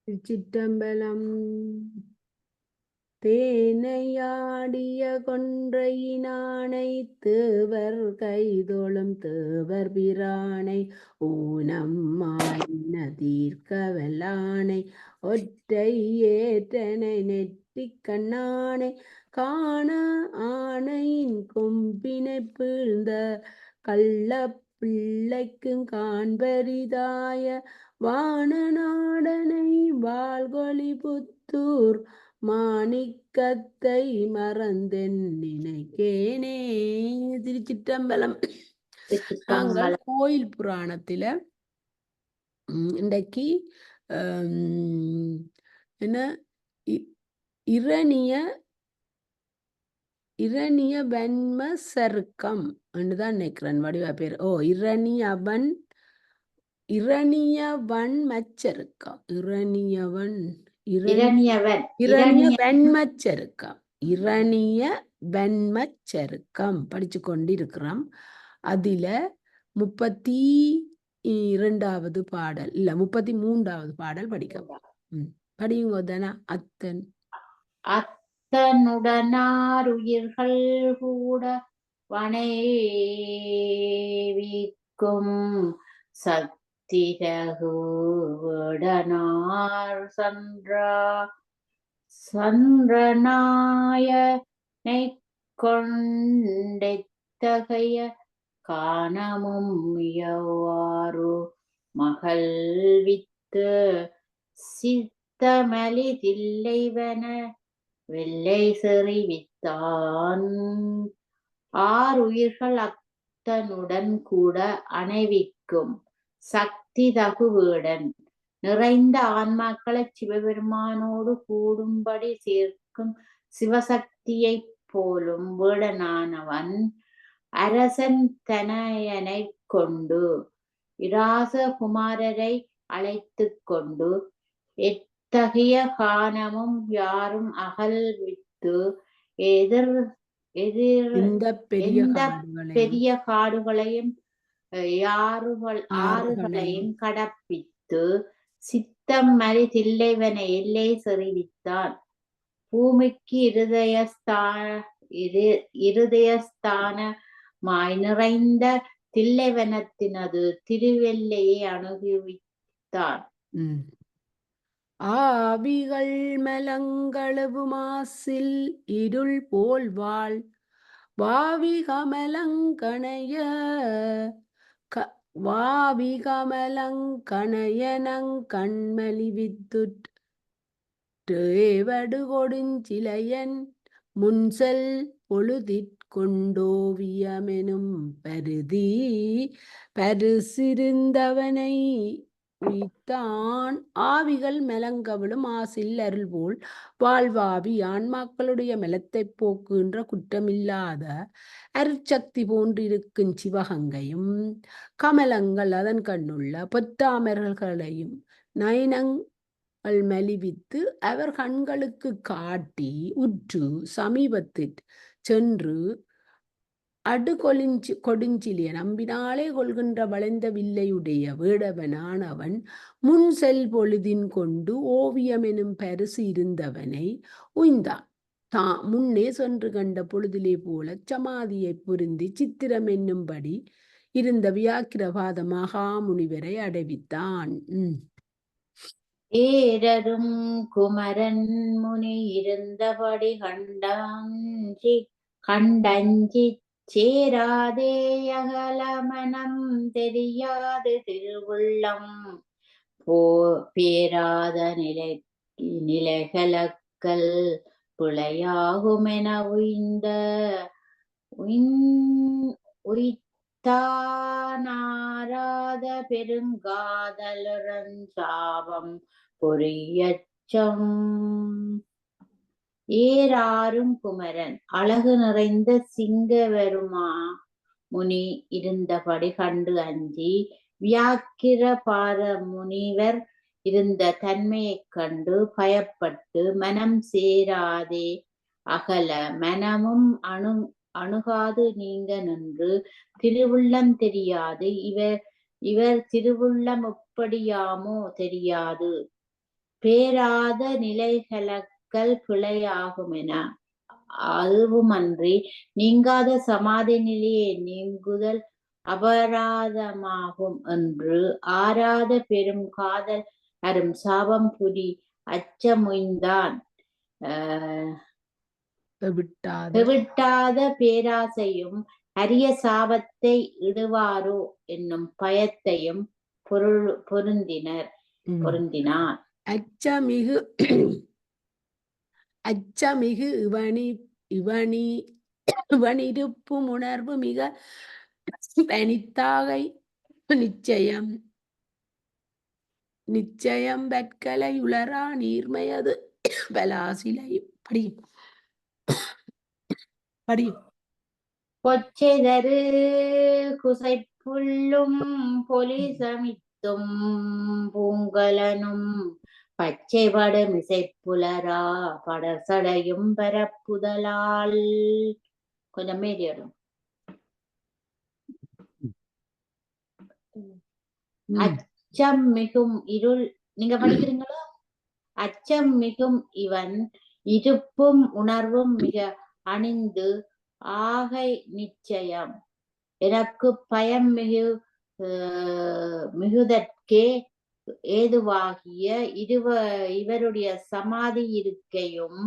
திருச்சிற்றம்பலம். தேனையாடிய கொன்றையினானை தேவர் கைதொழும் தேவர் பிரானை ஊனம் மாயின தீர்க்க வல்லானை ஒற்றை ஏற்றனை நெற்றிக் கண்ணானை காண ஆனையின் கொம்பினை பீழ்ந்த கள்ள பிள்ளைக்கும் காண்பரிதாய வானநாடனை வாழ்கொழி புத்தூர் மாணிக்கத்தை மறந்தென் நினைக்கேனே. திருச்சிற்றம்பலம். நாங்கள் கோயில் புராணத்துல இன்றைக்கு என்ன இரணிய வன்ம சருக்கம் என்றுதான் நினைக்கிறேன் வடிவா பேர். இரணியவன் மச்சருக்கம். இரணிய வெண்மச்சருக்கம் படிச்சு கொண்டிருக்கிறோம். அதுல 32வது பாடல் இல்ல 33வது பாடல் படிக்கலாம். படியுங்க தானே. அத்தனுடனாருயிர்கள் கூட வனைவிக்கும் சத்திரகுடனார் சந்திரநாயனை கொண்டெத்தகைய காணமும் எவ்வாறு மகள்வித்து சித்தமலி தில்லைவன வெள்ளை செறிவித்தான். ஆறுயிர்கள் அத்தனுடன் கூட அணைவிக்கும் சக்தி தகு வேடன் நிறைந்த ஆன்மாக்களை சிவபெருமானோடு கூடும்படி சேர்க்கும் சிவசக்தியை போலும் வேடனானவன் அரசன் தனயனை கொண்டு இராசகுமாரரை அழைத்து கொண்டு எத்தகைய காணமும் யாரும் அகல்வித்து எந்த பெரிய காடுகளையும் ஆறுகளையும் கடப்பித்து சித்தம் மறி தில்லைவன எல்லை செறிவித்தான். பூமிக்கு இருதயஸ்தானமாய் நிறைந்த தில்லைவனத்தினது திருவெல்லையை அணுகுவித்தான். ஆவிகள் மலங்களவு மாசில் இருள் போல் வாழ் வாவிகமலங்கணையனங்கண்மலி வித்துட்டேவடு கொடுஞ்சிலையன் முன்செல் பொழுதிற்கொண்டோவியமெனும் பரிசிருந்தவனை உய்தான். ஆவிகள் மெலங்கவளும் ஆசில் அருள் போல் வாழ்வாவி ஆன்மாக்களுடைய மெலத்தை போக்குகின்ற குற்றமில்லாத அருட்சக்தி போன்றிருக்கும் சிவகங்கையும் கமலங்கள் அதன் கண்ணுள்ள பொத்தாமர்களையும் நயனங்கள் மலிவித்து அவர் கண்களுக்கு காட்டி உற்று சமீபத்தில் சென்று கொடுஞ்சிலிய நம்பினாலே கொள்கின்ற வளைந்த வில்லையுடைய வேடவனானவன் முன் செல் பொழுதின் கொண்டு ஓவியம் எனும் பரிசு இருந்தவனை உய்ந்தான். முன்னே சென்று கண்ட பொழுதிலே போல சமாதியை பொருந்தி சித்திரம் என்னும்படி இருந்த வியாக்கிரபாத மகாமுனிவரை அடைவித்தான். ஏரரும் குமரன் முனி இருந்தபடி கண்டஞ்சி சேராதே அகலமனம் தெரியாது திருவுள்ளம் பேராத நிலைகளக்கல் பிழையாகுமென உய்த்தானாராத பெருங்காதலரஞ்சாபம் பொரியச்சம். ஏராரும் குமரன் அழகு நிறைந்த சிங்கவருமா முனி இருந்தபடி கண்டு அஞ்சி வியாக்கிர பார முனிவர் இருந்த தன்மையைக் கண்டு பயப்பட்டு மனம் சேராதே அகல மனமும் அணுகாது நீங்க நின்று திருவுள்ளம் தெரியாது இவர் திருவுள்ளம் எப்படியாமோ தெரியாது பேராத நிலைகளக்கல் பிழையாகும் என. அதுவுமன்றி நீங்காத சமாதி நிலையை நீங்குதல் அபராதமாகும் என்று ஆராத பெரும் காதல் அரும் சாபம் புரி அச்சமுய்ந்தான் விட்டாத பேராசையும் அரிய சாபத்தை இடுவாரோ என்னும் பயத்தையும் பொருந்தினார். அச்சமிகு இவனிருப்பும் உணர்வு மிக பனித்தாகை நிச்சயம் பற்களை உளரா நீர்மையது பலாசிலை படியும் பொச்செதரு குசைப்புள்ளும் பொலிசமித்தும் பூங்கலனும் பச்சைபடு மிசைப்புலரா படசடையும் பரப்புதலால். கொஞ்சம் மேடிடும். அச்சம் மிகும் இருள். நீங்க படிக்கிறீங்களோ? அச்சம் மிகும் இவன் இருப்பும் உணர்வும் மிக அணிந்து ஆகை நிச்சயம் எனக்கு பயம் மிகுதற்கே ஏதுவாகிய இவருடைய சமாதி இருக்கையும்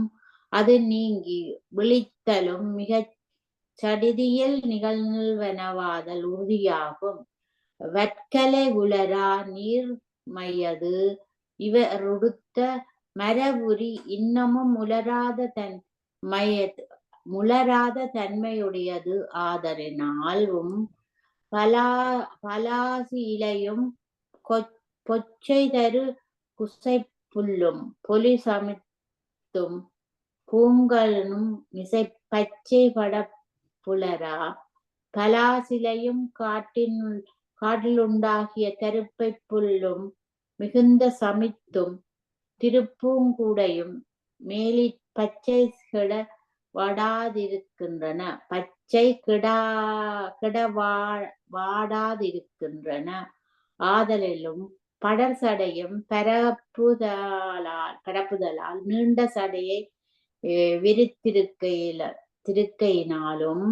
அது நீங்கி விழித்தலும் மிகச் சடிதியில் நிகழ்வனவாதல் உறுதியாகும். வற்கலை உலரா நீர்மையது இவருடுத்த மரபுரி இன்னமும் முளராத தன்மையுடையது ஆதலினாலும் பலாசிலையும் பொச்சை தரு குசைப்புல்லும் பொலிசமித்தும் பூங்கலனும் மிசை பச்சை படப்புலரா பலாசிலையும் காட்டிலுண்டாகிய தருப்பை புல்லும் மிகுந்த சமித்தும் திருப்பூங்கூடையும் மேலி பச்சை கிட வாடாதிருக்கின்றன வாடாதிருக்கின்றன ஆதலிலும் படர் சடையும் பரப்புதலால் நீண்ட சடையை விரித்திருக்கையினாலும்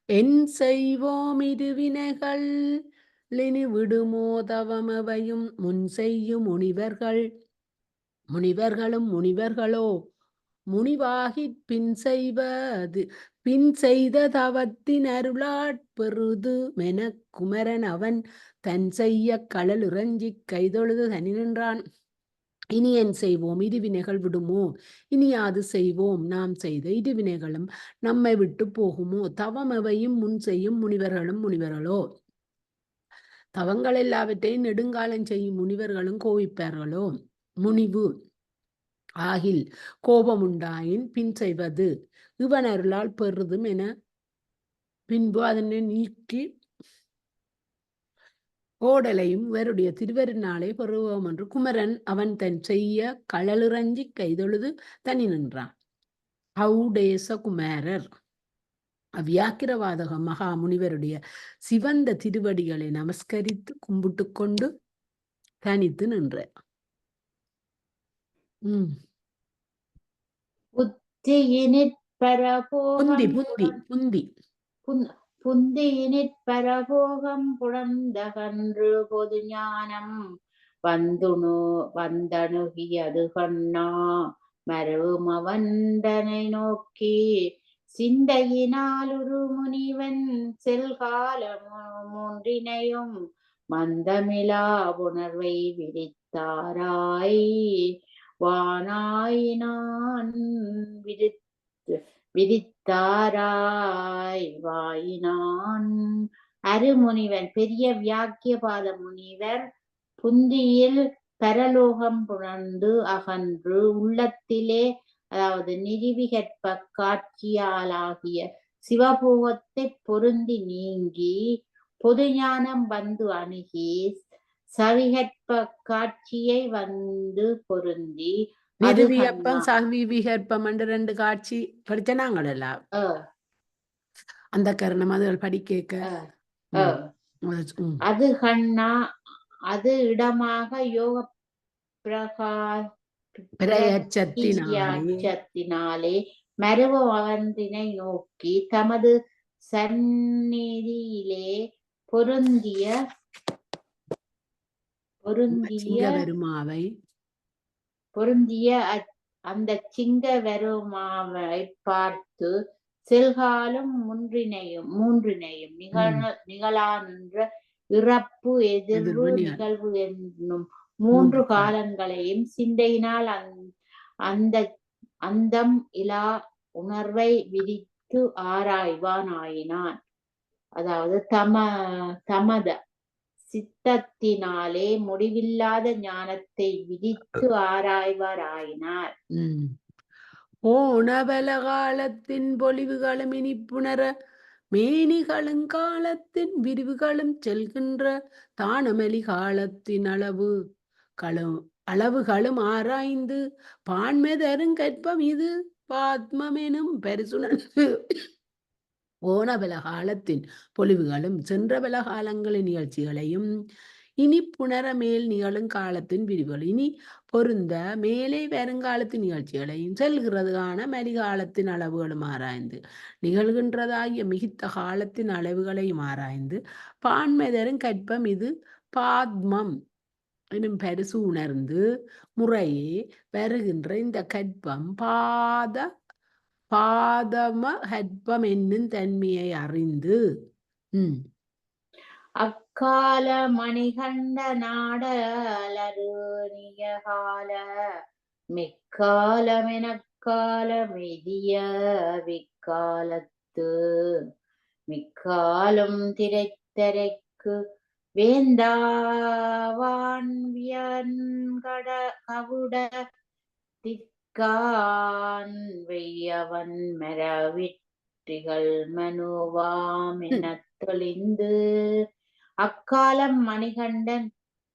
என் செய்வோம் இது வினைகள் விடுமோ தவமவையும் முன் செய்யும் முனிவர்களும் முனிவர்களோ முனிவாகி பின் செய்த தவத்தின் அருளாட்பெறுது மென குமரன் அவன் தன் செய்ய கடல் இறஞ்சி கைதொழுது தனி நின்றான். இனி என் செய்வோம் இருவினைகள் விடுமோ, இனி யாது செய்வோம் நாம் செய்த இருவினைகளும் நம்மை விட்டு போகுமோ, தவமவையும் முன் செய்யும் முனிவர்களும் முனிவர்களோ. தவங்கள் எல்லாவற்றையும் நெடுங்காலம் செய்யும் முனிவர்களும் கோவிப்பார்களோ. முனிவு ஆகில் கோபமுண்டாயின் பின் செய்வது இவன் அருளால் பெறுதும் என பின்பு அதனை நீக்கி ஓடலையும் இவருடைய திருவருநாளை பெறுவோம் என்று குமரன் அவன் தன் செய்ய களலிறஞ்சி கைதொழுது தனி நின்றான். ஹவுடேச குமாரர் அவ்வியாக்கிரவாதக மகா முனிவருடைய சிவந்த திருவடிகளை நமஸ்கரித்து கும்பிட்டு கொண்டு தனித்து நின்ற. புந்தியினிற் பரபோகம் புடந்தகன்று பொது ஞானம் வந்தணுகியது கண்ணா மரவும் அவண்டனை நோக்கி சிந்தையினால் ஒரு முனிவன் செல்கால மூன்றினையும் மந்தமிலா உணர்வை விரித்தாராய் வானாயினான் விரித்தாராய் வாயினான். அருமுனிவன் பெரிய வியாக்கியபாத முனிவர் புந்தியில் பரலோகம் புணர்ந்து அகன்று உள்ளத்திலே, அதாவது நிறுவிகற்ப காட்சியாலாகிய சிவபோகத்தை பொருந்தி நீங்கி பொது ஞானம் வந்து அணுகி சவிகற்ப காட்சியை வந்து பொருந்தி சவிகற்பம் என்று 2 காட்சி படிச்சனாங்களெல்லாம் அந்த கரணம் அது படிக்க அது கண்ணா அது இடமாக யோக பிரயச்சத்தினாலே பிரத்யட்சத்தினாலே மருவவந்தினை நோக்கி தமது சந்நிதியிலே பொருந்திய சிங்க வருமாவை அந்த சிங்க வருமாவை பார்த்து செல்காலும் மூன்றினையும் நிகழா நின்ற இறப்பு எதிர்வு நிகழ்வு என்னும் மூன்று காலங்களையும் சிந்தையினால் அந்த அந்தம் இலா உணர்வை விதித்து ஆராய்வான் ஆயினான். அதாவது தமத சித்தத்தினாலே முடிவில்லாத ஞானத்தை விதித்து ஆராய்வாராயினார். ஓணபல காலத்தின் பொலிவுகளும் இனிப்புணர மேனிகளும் காலத்தின் விரிவுகளும் செல்கின்ற தானமலி காலத்தின் அளவுகளும் ஆராய்ந்து பான்மெதரும் கற்பம் இது பாத்மமெனும் பரிசுணர்வு ஓணபல காலத்தின் பொலிவுகளும் சென்றபல காலங்களின் நிகழ்ச்சிகளையும் இனி புணர மேல் நிகழும் காலத்தின் விரிவுகள் இனி பொருந்த மேலே வருங்காலத்தின் நிகழ்ச்சிகளையும் செல்கிறதுக்கான மலிகாலத்தின் அளவுகளும் ஆராய்ந்து நிகழ்கின்றதாகிய மிகுத்த காலத்தின் அளவுகளையும் ஆராய்ந்து பான்மைதரும் கற்பம் இது பாத்மம் எனும் பரிசு உணர்ந்து முறையே வருகின்ற இந்த கற்பம் பாதம கற்பம் என்னும் தன்மையை அறிந்து அக்கால மணிகண்ட நாடலருணிய கால மிக்காலம் எனக்கால மெதிய விக்காலத்து மிக்காலும் திரைத்தரைக்கு வேந்தாவான் வியன்கட கவுட திக்கான் வெய்யவன் மரவிற்றிகள் மனுவாம் என தெளிந்து அக்காலம் மணிகண்டன்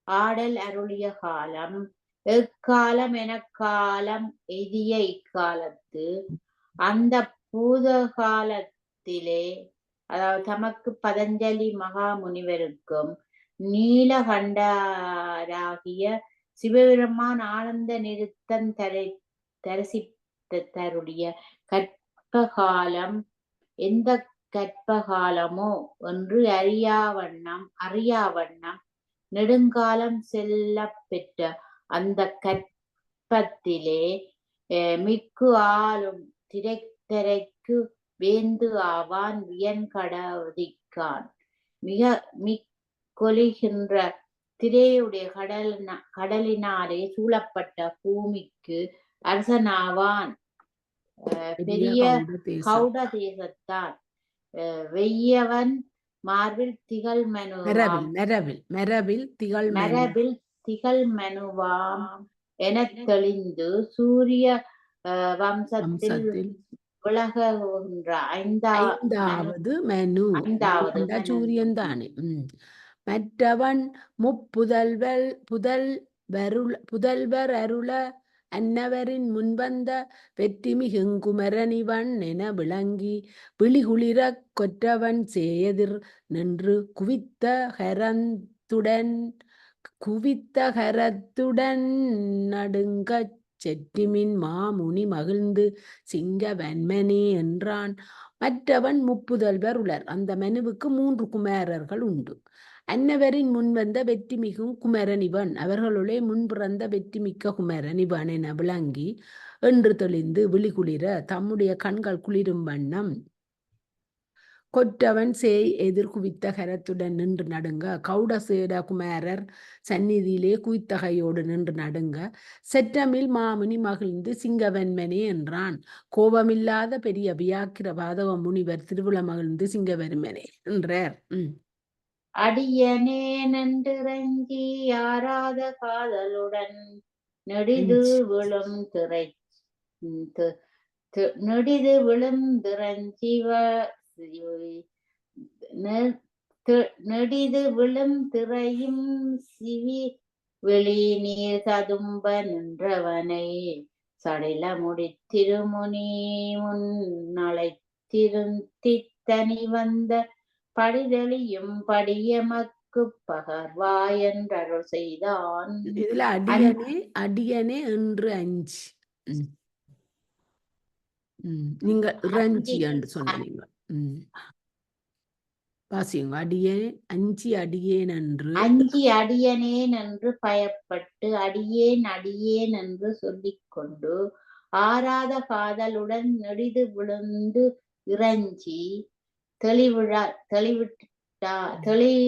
ஆடல் அருளிய காலம் எக்காலம் எனக்காலம் எதிய இக்காலத்து அந்த பூத காலத்திலே அதாவது தமக்கு பதஞ்சலி மகா முனிவருக்கும் நீலகண்டராகிய சிவபெருமான் ஆனந்த நிறுத்தம் தரிசித்தருடைய கற்பகாலம் எந்த கற்பகாலமோ என்று அறியாவண்ணம் நெடுங்காலம் செல்ல பெற்ற அந்த கற்பத்திலே மிக்கு ஆளும் திரைத்தரைக்கு வேந்து ஆவான் வியன்கடவுதிக்கான் மிக்கொலிகின்ற திரையுடைய கடலினாலே சூழப்பட்ட பூமிக்கு அரசனாவான் பெரிய கௌட தேசத்தான் வெய்யவன் மார்பில் திகழ் மரபில் திகழ் மனுவாம் என தெளிந்து சூரிய வம்சத்தில் விலகுகின்ற ஐந்தாவது மனு சூரியன் தானே. மற்றவன் புதல்வர் அருள அன்னவரின் முன்வந்த வெற்றி மிகுங்குமரனிவன் என விளங்கி விழிகுளிர கொற்றவன் சேயதிர் நின்று குவித்த கரத்துடன் நடுங்கச் செற்றிமின் மாமுனி மகிழ்ந்து சிங்க வன்மனே என்றான். மற்றவன் முப்புதல்வர் உளர். அந்த மனுவுக்கு 3 குமாரர்கள் உண்டு. அன்னவரின் முன்வந்த வெற்றி மிகும் குமரன் இவன். அவர்களுடைய முன்பிறந்த வெற்றி மிக்க குமரன் இவன் என விளங்கி என்று தெளிந்து விழிகுளிர தம்முடைய கண்கள் குளிரும் வண்ணம் கொற்றவன் சேய் எதிர் குவித்த கரத்துடன் நின்று நடுங்க கௌடசேட குமாரர் சந்நிதியிலே குவித்தகையோடு நின்று நடுங்க செற்றமில் மாமுனி மகிழ்ந்து சிங்கவன்மனே என்றான். கோபமில்லாத பெரிய வியாக்கிர பாதவ முனிவர் திருவிழா மகிழ்ந்து சிங்கவன்மனே என்றார். அடியனே நன்றிறங்கி யாராத காதலுடன் நெடிது விழும் திரையும் சிவி வெளி நீர் கதும்ப நின்றவனை சடில முடித்திருமுனி முன்னழைத்திருந்தனி வந்த படிதளியும் படிய எமக்கு பகர்வாய் என்றருள் செய்தான். இதுல அடியனே என்று அஞ்சு. நீங்க இறைஞ்சி என்று சொன்னீங்க. வாசியுங்க. அடியேன் என்று அஞ்சி அடியனேன் என்று பயப்பட்டு அடியேன் என்று சொல்லிக்கொண்டு ஆராத காதலுடன் நெடிது விழுந்து இறைஞ்சி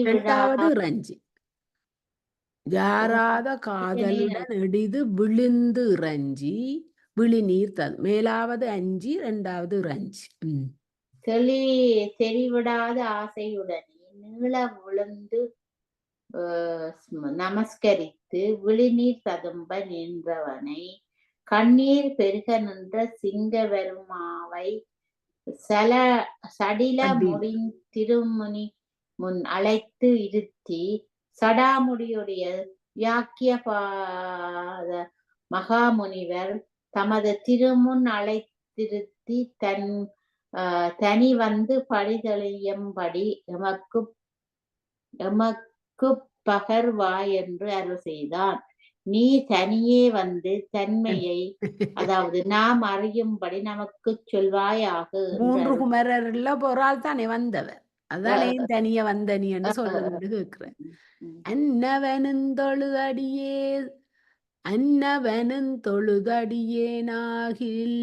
இரண்டாவது இறைஞ்சி யாராத காதலுடன் நெடிது விழுந்து இறைஞ்சி விழிநீர் மேலாவது அஞ்சி இரண்டாவது இறைஞ்சி தெளிவிடாத ஆசையுடனே நீள விழுந்து நமஸ்கரித்து விழிநீர் ததும்ப நின்றவனை கண்ணீர் பெருக நின்ற சிங்க வருமாவை சடில திருமுனி முன் அழைத்து இருத்தி சடாமுடியுடைய வியாக்கியபாத மகாமுனிவர் தமது திருமுன் அழைத்திருத்தி தனி வந்து படிதழியும்படி எமக்கு பகர்வாய் என்று அருள் செய்தான். நீ தனியே வந்து தன்மையை அதாவது நாம் அறியும்படி நமக்கு சொல்வாயாக. 3 குமரர்ல ஒரு ஆள் தானே வந்தவர், அதான் ஏன் தனிய வந்த நீ என்று சொல்றது கேட்கிறேன். அன்னவனும் தொழுதடியேனாகில்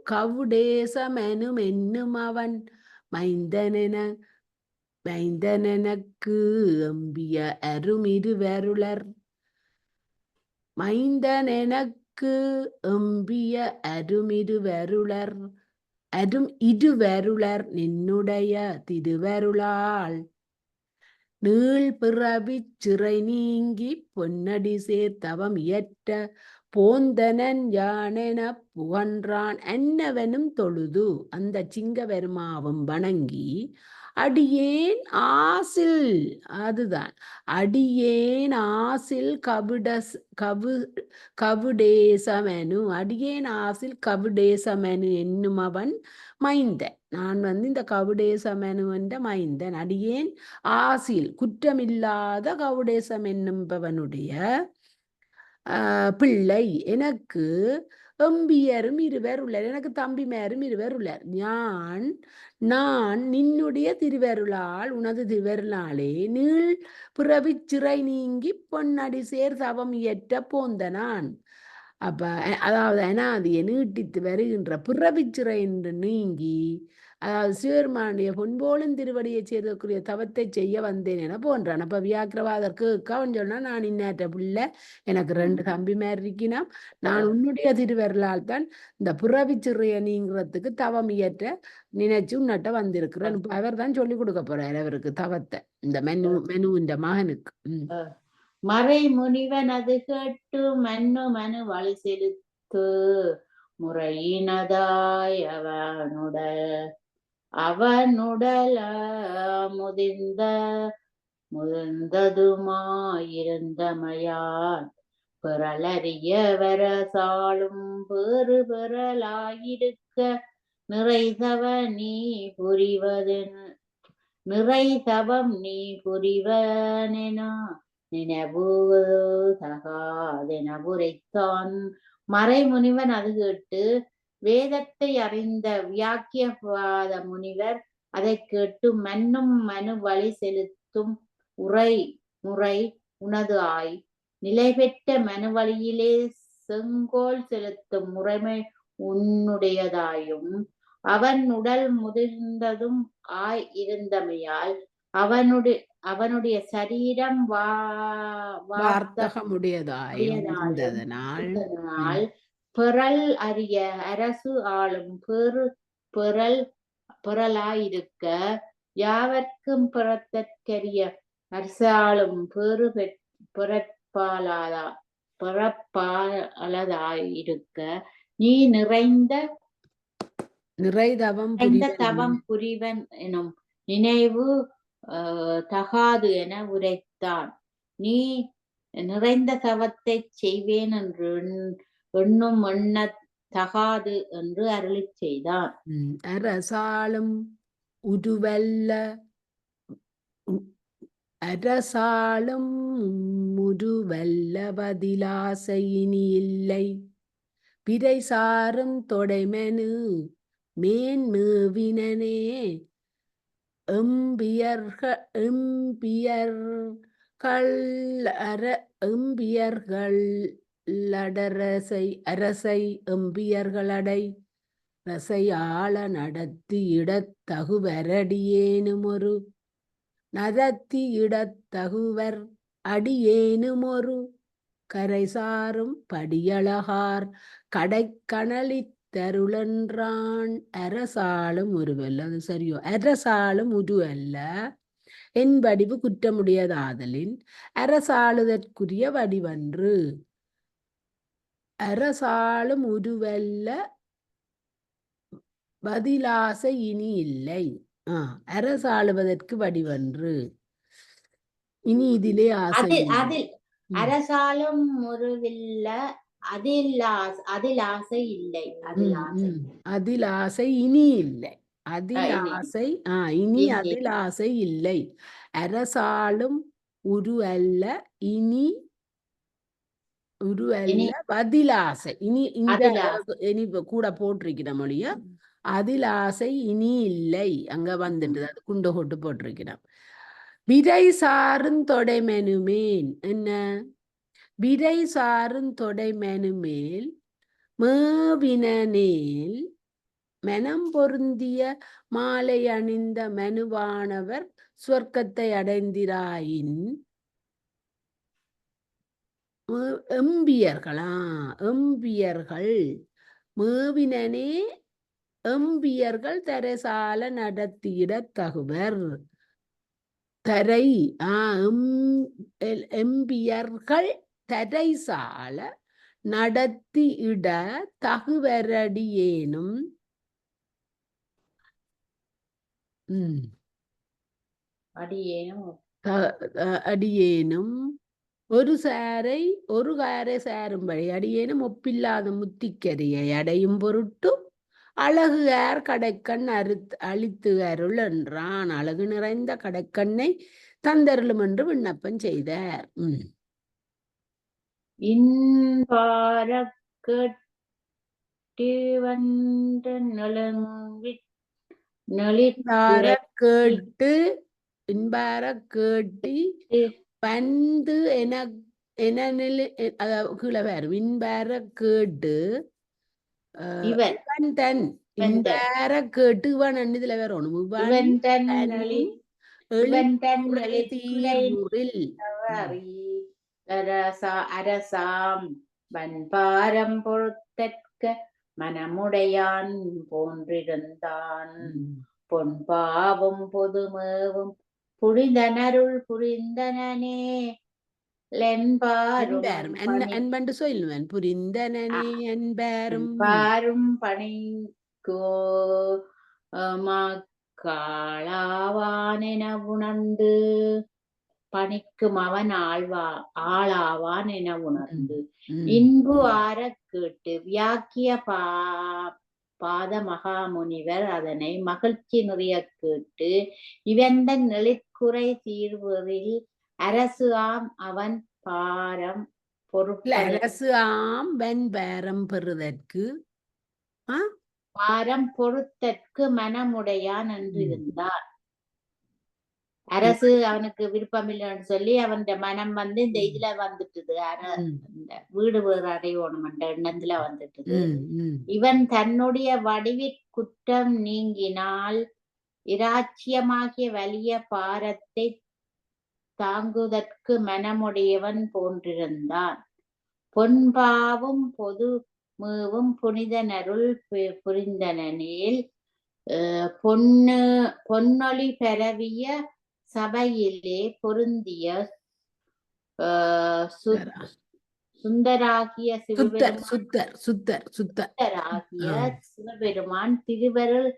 கவுடேசமெனும் என்னும் அவன் மைந்தனக்கு எம்பிய அருமிருவருளர் இருவருளர் நின்னுடைய திருவருளால் நீள் பிறவிச் சிறை நீங்கி பொன்னடி சேர்த்தவம் இயற்ற போந்தனன் யானென புகன்றான். அன்னவனும் தொழுது அந்த சிங்க பெருமாவும் வணங்கி அடியேன் ஆசில், அதுதான் அடியேன் ஆசில் கவுடேசமெனு அடியேன் ஆசில் கவுடேசமெனு என்னும் அவன் மைந்தன். நான் இந்த கவுடேசமெனு என்ற மைந்தன். அடியேன் ஆசில் குற்றமில்லாத கவுடேசம் என்னும்பவனுடைய பிள்ளை. எனக்கு எம்பியரும் இருவர் உள்ளர், எனக்கு தம்பிமாரும் இருவர் உள்ளர். நான் நின்னுடைய திருவருளால் உனது திருவருளாலே நீள் பிறவிச் சிறை நீங்கி பொன்னடி சேர் தவம் இயற்ற போந்தனான். அப்ப அதாவது அனாதியை நீட்டித்து வருகின்ற பிறவிச் சிறை என்று நீங்கி, அதாவது சிவருமானுடைய பொன்போலும் திருவடியை செய்தக்கூடிய தவத்தை செய்ய வந்தேன் என போன்றான். அப்ப வியாக்கிரவாதற்கு அவன் சொன்னா, நான் இன்னாற்ற பிள்ளை, எனக்கு 2 தம்பிமார் இருக்கினாம், நான் உன்னுடைய திருவருளால் தான் இந்த பிறவிச் சிறையை நீங்கிறதுக்கு தவம் இயற்ற நினைச்சு உன்னட்ட வந்திருக்கிறேன். அவர் தான் சொல்லி கொடுக்க போறார் அவருக்கு தவத்தை, இந்த மெனுவின் மகனுக்கு. மறை முனிவன் அது கேட்டு மனு வழி செலுத்து முறையினதாய் அவனுடல் முதிர்ந்ததுமாயிருந்தமையால் பிறலறிய வரசாலும் பேறு பெறலாயிருக்க நிறைதவம் நீ புரிவனென நினைவுதகாதெனவுரைத்தான். மறைமுனிவன் அது கேட்டு வேதத்தை அறிந்த வியாக்கியவாத முனிவர் அதை கேட்டு மனு வழி செலுத்தும் முறை உனது ஆய் நிலை பெற்ற மனு வழியிலே செங்கோல் செலுத்தும் முறைமை உன்னுடையதாயும் அவன் உடல் முதிர்ந்ததும் ஆய் இருந்தமையால் அவனுடைய சரீரம் வார்த்தகமுடையதாய் பெறல் அறிய அரசு ஆளும் பெறலாயிருக்க யாவர்க்கும் பிறத்தற்கரிய அரசாளும் பிறப்பாலதாயிருக்க நீ நிறைந்ததவம் புரிவன் எனும் நினைவு தகாது என உரைத்தான். நீ நிறைந்த தவத்தை செய்வேன் என்று எண்ணும் தகாது என்று அருளிச் செய்தான். அரசாளும் உருவல்ல அரசாளும் முருவல்ல பதிலாசை இனி இல்லை பிறை சாரும் தொடைமெனு மேன்மேவினனே அரசை எம்பியர்களடை ரசையாள நடத்தி இடத்தகுவரடியேனுமொரு நடத்தி இடத்தகுவர் அடியேனுமொரு கரைசாரும் படியழகார் கடைக்கணலித் தருளென்றான் அரசாளும் உருவல்ல. அது சரியோ? அரசாளும் உருவல்ல என்படிவு குற்றமுடையதாதலின் அரசாளுதற்குரிய வடிவன்று. அரசாளும் உருவல்ல பதிலாசை இனி இல்லை. அரசாளுவதற்கு வடிவன்று. இனி இதிலே ஆசை அரசாலும் முருவில்ல அதில் ஆசை இல்லை. அதில் ஆசை இனி இல்லை. அதில் ஆசை இனி அதில் ஆசை இல்லை. அரசாலும் உரு அல்ல இனி உரு அல்ல பதிலாசை. இனி இனி கூட போட்டிருக்கிற மொழிய அதில் ஆசை இனி இல்லை. அங்க வந்துட்டு அது குண்டு கொட்டு போட்டிருக்கிறோம். விரை சாரும் தொடைமெனுமேன் என்ன? விரை சாரும் தொடைமெனுமேல் மேவினேல் மனம் பொருந்திய மாலை அணிந்த மனுவானவர் சொர்க்கத்தை அடைந்திராயின் எம்பியர்கள் மேவினனே எம்பியர்கள் தரசால நடத்தியிட தகுவர். தரை எம்பியர்கள் தரைசால நடத்தி இட தகுவரடியேனும் அடியேனும் ஒரு சாரை ஒரு காரை சாரும்படி அடியேனும் ஒப்பில்லாத முத்திக்கரையை அடையும் பொருட்டு அழகுகார் கடைக்கண் அழித்து அருள் என்றான். அழகு நிறைந்த கடைக்கண்ணை தந்தருளும் என்று விண்ணப்பம் செய்தார். கேட்டு இன்பார கேட்டி பந்து கீழே வரும். இன்பார கேட்டு தன் இன்பார கேட்டு இவன் இதுல வரணும். அரசாம் வன்பாரம் பொறுத்தற்க மனமுடையான் போன்றிருந்தான். பொன்பாவும் பொதுமேவும் புரிந்தனருள் புரிந்தனே அன்பண்டு சொல்லுவேன். புரிந்தனே அன்பாரும் பணிக்கோ காளாவான் என உணர்ந்து பணிக்கும் அவன் ஆளாவான் என உணர்ந்து இன்பு ஆற கேட்டு வியாக்கிய பாத மகாமுனிவர் அதனை மகிழ்ச்சி நிறைய கேட்டு இவந்தன் நெளிற்குறை தீர்வதில் அரசு ஆம் அவன் பாரம் அரசு ஆம் வெண்பாரம் பெறுதற்கு பாரம் பொறுத்தற்கு மனமுடையான் என்று இருந்தார். அரசு அவனுக்கு விருப்பம் இல்லைன்னு சொல்லி அவன் மனம் இந்த இதுல வந்துட்டுது. வீடு வேறு அடையணும் என்ற எண்ணத்துல வந்துட்டுது. இவன் தன்னுடைய வடிவிற்குற்றம் நீங்கினால் இராச்சியமாகிய வலிய பாரத்தை தாங்குவதற்கு மனமுடையவன் போன்றிருந்தான். பொன்பாவும் பொது மேவும் புனிதனருள் புரிந்தனேல் பொன்னொளி பரவிய சபையிலே பொருந்திய சுந்தராகிய சிவபெருமான் திருவருள்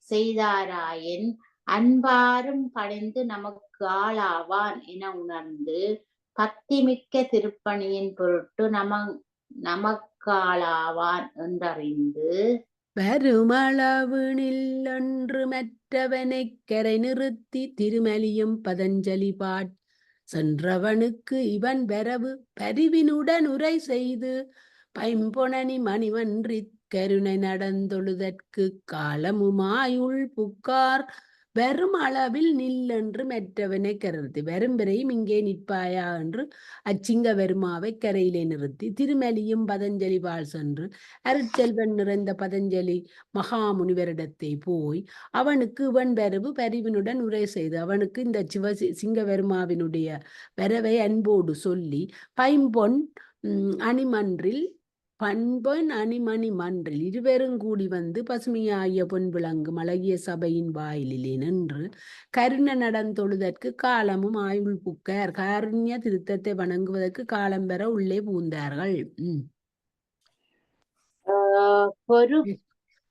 செய்தாராயின் அன்பாரும் படைந்து நமக்கு ஆளாவான் என உணர்ந்து பக்திமிக்க திருப்பணியின் பொருட்டு நமக்காக காளாவான் என்றறிந்து வருமளவு நில்லொன்று மற்றவனைக் கரை நிறுத்தி திருமலியும் பதஞ்சலி பாட் சென்றவனுக்கு இவன் வரவு பரிவினுடன் உரை செய்து பைம்பொனனி மணிமன்றிற் கருணை நடந்தொழுதற்கு காலமுமாயுள் புக்கார் வரும் அளவில் நில்லென்று மற்றவனை கருதி வரும்பரையும் இங்கே நிற்பாயா என்று அச்சிங்க வருமாவை கரையிலே நிறுத்தி திருமலியும் பதஞ்சலி வாழ் சென்று அருட்செல்வன் நிறைந்த பதஞ்சலி மகாமுனிவரிடத்தை போய் அவனுக்கு இவன் வரவு பரிவினுடன் உரை செய்து அவனுக்கு இந்த சிங்கவர்மாவினுடைய வரவை அன்போடு சொல்லி பைம்பொன் அணிமன்றில் பண்பொன் அணிமணி மன்றில் இருவரும் கூடி வந்து பசுமையாகிய பொன் விளங்கும் அழகிய சபையின் வாயிலிலே நின்று கருண நடந்தொழுதற்கு காலமும் ஆயுள் புக்கார் காருண்ய திருத்தத்தை வணங்குவதற்கு காலம் பெற உள்ளே பூந்தார்கள்.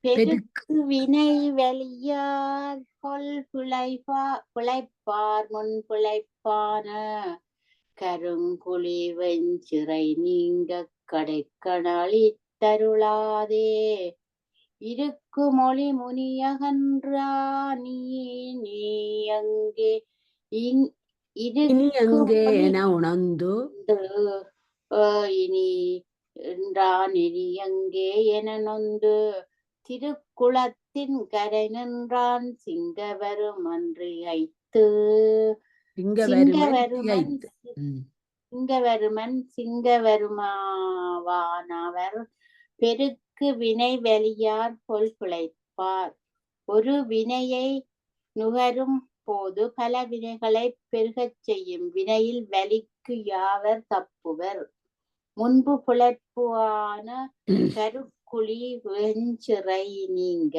பெருக்கு வினை வெளியார் கொல் பிழைப்பார் முன் பிழைப்பான கருங்குழி வெஞ்சிறை நீங்க கடைக்கணளி தருளாதே இருக்கு மொழி முனியகன்றா நீ அங்கே என உணர்ந்து இனி என்றான் எங்கே என நொந்து திருக்குளத்தின் கரை நின்றான் சிங்கவருமன்றி ஐத்து சிங்கவருமன் பெருக்கு வினை வெளியார் கொல் பிழைப்பார். ஒரு வினையை நுகரும் போது பல வினைகளை பெருகச் செய்யும் வினையில் வலிக்கு யாவர் தப்புவர். முன்பு பிழைப்பான கருக்குழி வெஞ்சிறை நீங்க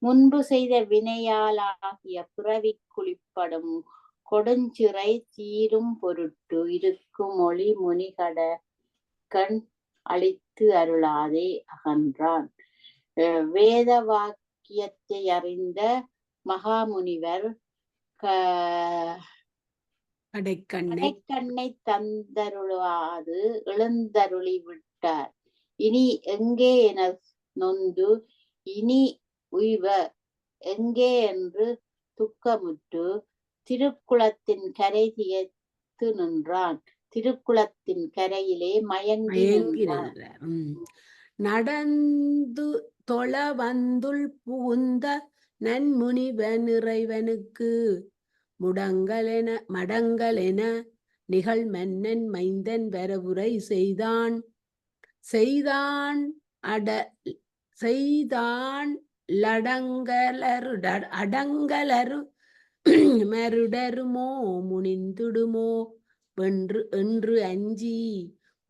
முன்பு செய்த வினையாலாகிய பிறவி குளிப்படும் கொடுஞ்சிறை தீரும் பொருட்டு இருக்கும் மொழி முனிகட கண் அளித்து அருளாதே அகன்றான். வேத வாக்கியத்தை அறிந்த மகாமுனிவர் கடைக்கண்ணை தந்தருளாது எழுந்தருளி விட்டார். இனி எங்கே என நொந்து இனி உய்வ எங்கே என்று துக்கமுற்று திருக்குளத்தின் கரை திகைத்து நின்றான். திருக்குளத்தின் கரையிலே மயங்கி நடந்து தொழ வந்துள் புகுந்த நன்முனிவன் இறைவனுக்கு மடங்களென நிகழ் மன்னன் மைந்தன் வரவுரை செய்தான் அடங்கலரு மருடருமோ முனிந்துடுமோ என்று அஞ்சி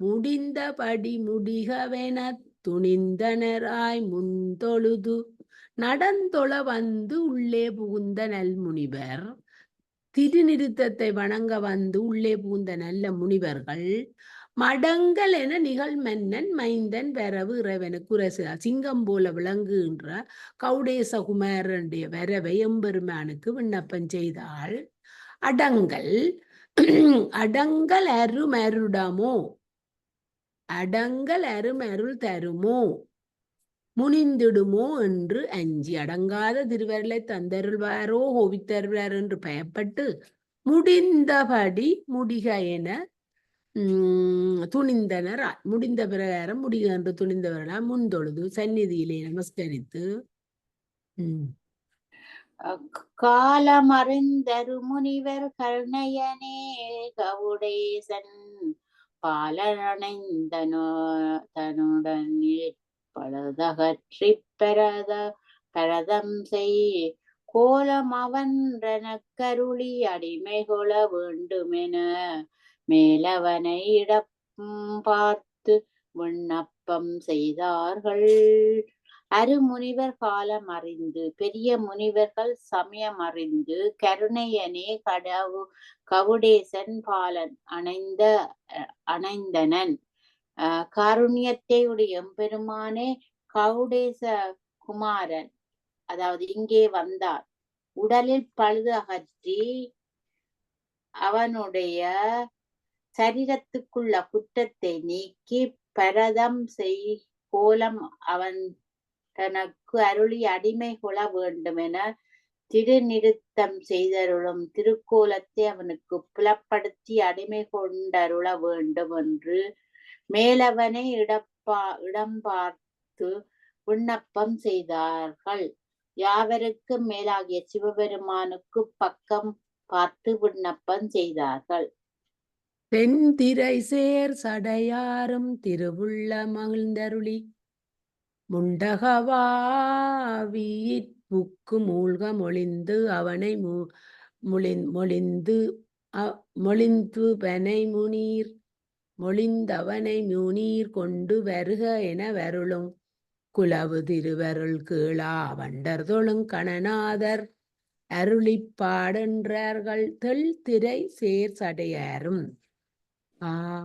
முடிந்தபடி முடிகவென துணிந்தனராய் முன்தொழுது நடந்தொழ வந்து உள்ளே புகுந்த நல்முனிவர் திருநிறுத்தத்தை வணங்க வந்து உள்ளே புகுந்த நல்ல முனிவர்கள் மடங்கள் என நிகழ் மன்னன் மைந்தன் வரவு இறைவனுக்கு உரசா சிங்கம் போல விளங்குகின்ற கௌடேச குமாரனுடைய வரவை எம்பெருமானுக்கு விண்ணப்பம் செய்தாள். அடங்கல் அருமருள் தருமோ முனிந்திடுமோ என்று அஞ்சி அடங்காத திருவருளை தந்தருள்வாரோ ஹோவித்தருள்வார் என்று பயப்பட்டு முடிந்தபடி முடிக என துணிந்தனர். முடிந்த பிரகாரம் முடிக என்று துணிந்தவர்களால் முன்தொழுது சந்நிதியிலே நமஸ்கரித்து காலமறிந்தரு முனிவர் கருணையனே கவுடேசன் பாலனைந்தனுடன் பழுதகற்றி பரதம் செய் கோலம் அவன்றன கருளி அடிமை கொள்ள வேண்டுமென மேலவனை இடம் பார்த்து விண்ணப்பம் செய்தார்கள். அருமுனிவர் காலம் அறிந்து பெரிய முனிவர்கள் சமயம் அறிந்து கருணையனே கவுடேசன் பாலன் அணைந்தனன். காருண்யத்தை உடைய எம்பெருமானே கவுடேச குமாரன் அதாவது இங்கே வந்தார். உடலில் பழுது அகற்றி அவனுடைய சரீரத்துக்குள்ள குற்றத்தை நீக்கி பரதம் செய் கோலம் அவன் தனக்கு அருளி அடிமை கொள்ள வேண்டும் என திருநிறுத்தம் செய்தருளும் திருக்கோலத்தை அவனுக்கு புலப்படுத்தி அடிமை கொண்டருள வேண்டும் என்று மேலவனை இடம் பார்த்து விண்ணப்பம் செய்தார்கள். யாவருக்கும் மேலாகிய சிவபெருமானுக்கு பக்கம் பார்த்து விண்ணப்பம் செய்தார்கள். தென்திரை சேர் சடையாரும் திருவுள்ள மகிழ்ந்தருளி முண்டகவாவியிற்புக்கு மூழ்க மொழிந்து அவனை மொழிந்தவனை முனீர் கொண்டு வருக என வருளும் குலவு திருவருள் கீழா வண்டர் தொழும் கணநாதர் அருளிப்பாடென்றார்கள். திரை சேர் சடையாரும்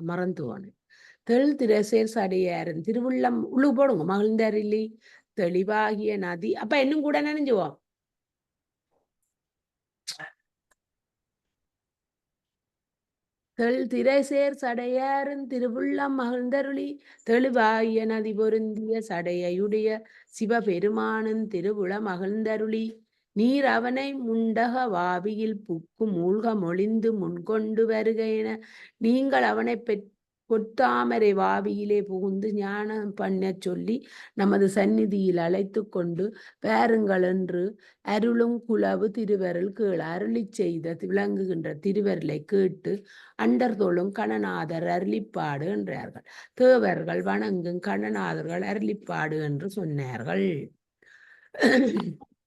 மறந்துவானு திரை சேர் சடையாரும் திருவுள்ளம் உழு போடுங்க மகிழ்ந்தருளி தெளிவாகிய நதி. அப்ப இன்னும் கூட நினைஞ்சுவோம். திரை சேர் சடையாரும் திருவுள்ளம் மகிழ்ந்தருளி தெளிவாகிய நதி பொருந்திய சடையுடைய சிவபெருமானின் திருவுள மகிழ்ந்தருளி நீர் அவனை முண்டக வாவியில் புக்கு மூழ்க மொழிந்து முன்கொண்டு வருக என நீங்கள் அவனை பொத்தாமரை வாவியிலே புகுந்து ஞானம் பண்ண சொல்லி நமது சந்நிதியில் அழைத்து கொண்டு வாருங்கள் என்று அருளும் குலவு திருவருள் கீழ் அருளி செய்த விளங்குகின்ற திருவருளை கேட்டு அண்டர் தொழும் கணநாதர் அருளிப்பாடு என்றார்கள். தேவர்கள் வணங்கும் கணநாதர்கள் அருளிப்பாடு என்று சொன்னார்கள்.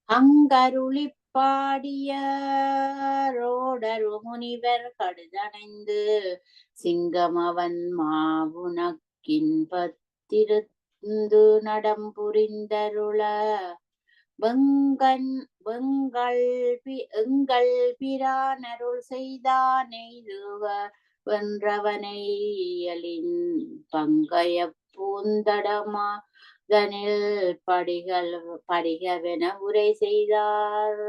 அங்கருளி பாடிய ரோடரு முனிவர் கடுதணைந்து சிங்கமவன் மாவுனக்கின் பத்திருந்து நடம் புரிந்தருள எங்கள் பிரானருள் செய்தானெய்துவ வென்றவனையலின் பங்கைய பூந்தடமா தனில் படிகவென உரை செய்தார்.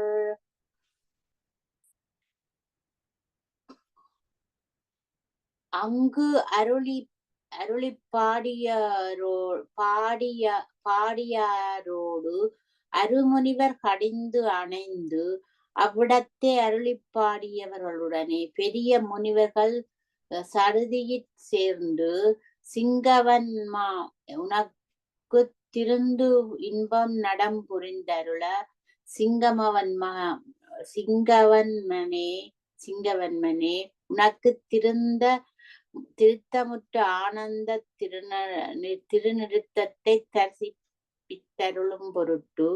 அங்கு அருளி பாடியாரோடு அருமுனிவர் கடிந்து அணைந்து அவ்விடத்தை அருளிப்பாடியவர்களுடனே பெரிய முனிவர்கள் சருதியிற் சேர்ந்து சிங்கவன்மா உனக்கு திருந்து இன்பம் நடம் புரிந்தருள சிங்கவன்மனே உனக்கு திருத்தமுற்ற ஆனந்த திருநிறுத்தத்தை தரிசிப்பித்தருளும் பொருட்டு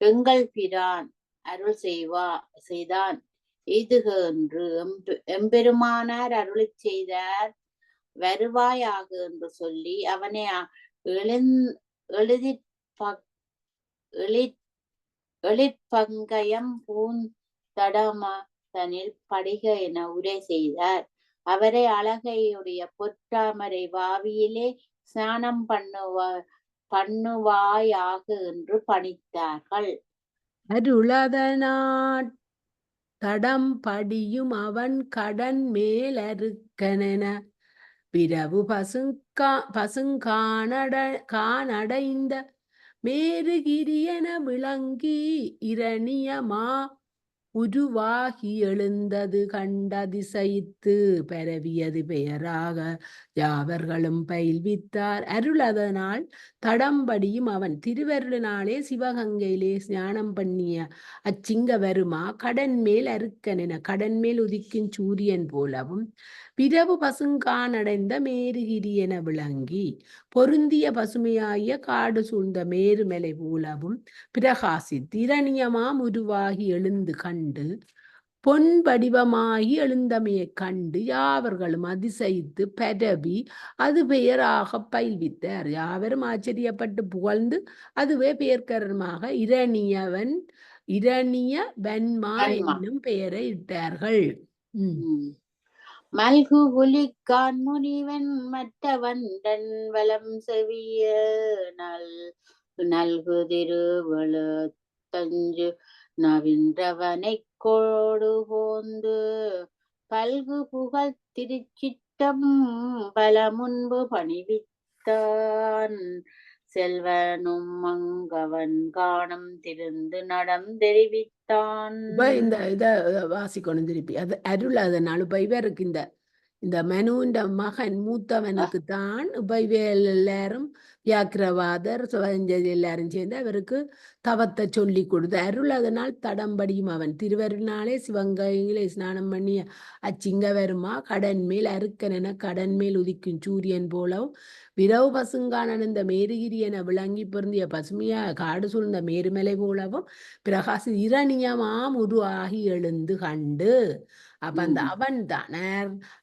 எங்கள் பிரான் அருள் செய்தான் எய்துக என்று எம்பெருமானார் அருளி செய்தார். வருவாயாக என்று சொல்லி அவனை எழிற்பங்கயம் பூந்தடமதனில் படிக என உரை செய்தார். அவரை அழகையுடைய பொற்றாமரை வாவியிலே ஸ்நானம் பண்ணுவாயாக என்று பணித்தார்கள். அருளதனாட் தடம் படியும் அவன் கடன் மேலருக்கனென பிறவு பசுங்கானடைந்த மேருகிரியன விளங்கி இரணியமா உருவாகி எழுந்தது கண்டதிசைத்து பரவியது பெயராக யாவர்களும் பயில்வித்தார். அருளதனால் தடம்படியும் அவன் திருவருளினாலே சிவகங்கையிலே ஸ்நானம் பண்ணிய அச்சிங்க வருமா கடன் மேல் அருக்கனென கடன் மேல் உதிக்கும் சூரியன் போலவும் பிறவு பசுங்கானடைந்த மேருகிரி என விளங்கி பொருந்திய பசுமையாகிய காடு சூழ்ந்த மேருமலை போலவும் பிரகாசித்து இரணியமாம் உருவாகி எழுந்து கண்டு பொன் வடிவமாகி எழுந்தமையை கண்டு யாவர்களும் அதிசயித்து பரவி அது பெயராக பயில்வித்தார். யாவரும் ஆச்சரியப்பட்டு புகழ்ந்து அதுவே பெயர்கரமாக இரணியவன்மா என்னும் பெயரை இட்டார்கள். மல்கு புலிக்கான் முனிவன் மற்றவன்றன் வலம் செவிய நல்கு திருவழுத்தஞ்சு நவின்றவனை கோடு போந்து பல்கு புகழ் திருச்சிட்டம் பல முன்பு தெரிவித்தான். செல்வனும் மங்கவன் காணும் திருந்து நடம் தெரிவித்தான். இப்ப இந்த இதை வாசிக்கணும் திருப்பி. அது அருள் அதனால் இப்ப இவருக்கு இந்த மனுவின் மகன் மூத்தவனுக்கு தான் இப்ப இவைகள் எல்லாரும் வியாக்கிரவாதர் சிவஞ்சதி எல்லாரும் சேர்ந்து அவருக்கு தவத்தை சொல்லி கொடுத்து அருள் அதனால் தடம்படியும் அவன் திருவருளினாலே சிவங்கையிலே ஸ்நானம் பண்ணி அச்சிங்க வருமா கடன் மேல் அருக்கனென கடன் மேல் உதிக்கும் சூரியன் போலவும் விரவு பசுங்கானன் இந்த மேருகிரி என விளங்கி பொருந்திய பசுமையா காடு சூழ்ந்த மேருமலை போலவும் பிரகாச இரணியமாம் உருவாகி எழுந்து கண்டு அப்ப அந்த அவன் தான்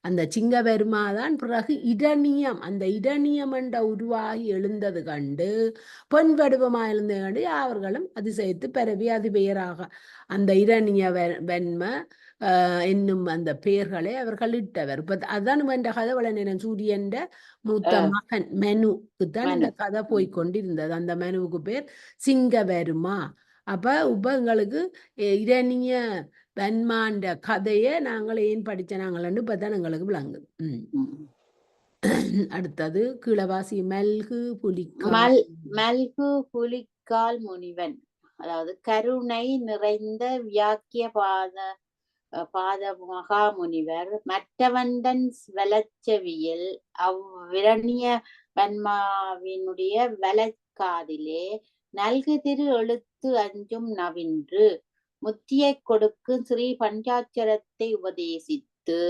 அந்த சிங்கபெருமாதான் பிறகு இடனியம் அந்த இடனியம் என்ற உருவாகி எழுந்தது கண்டு பொன் வடிவமாக எழுந்தது கண்டு அவர்களும் அதிசயித்து பரவி அது பெயராக அந்த இரணிய வெண்ம என்னும் அந்த பெயர்களை அவர்கள் இட்டவர். இப்ப அதான் என்ற கதை வளநேரன் சூரியன் மூத்த மகன் மெனுக்குத்தான் இந்த கதை போய்கொண்டிருந்தது. அந்த மெனுவுக்கு பேர் சிங்கபெருமா. அப்ப இப்ப எங்களுக்கு இரணிய வெண்மாண்ட கதையை நாங்கள் ஏன் படிச்ச நாங்கள் இப்பதான் எங்களுக்கு விளங்குது. அடுத்தது கீழவாசி மல்கு புலிக்கால். மல்கு புலிக்கால் முனிவன், அதாவது கருணை நிறைந்த வியாக்கிய பாத மகாமுனிவர் மற்றவண்டன் வலச்செவியில் அவ்விரணிய வன்மாவினுடைய வலக்காதிலே நல்கு திரு எழுத்து அஞ்சும் நவின்று முத்தியை கொடுக்கும் ஸ்ரீ பஞ்சாட்சரத்தை உபதேசித்து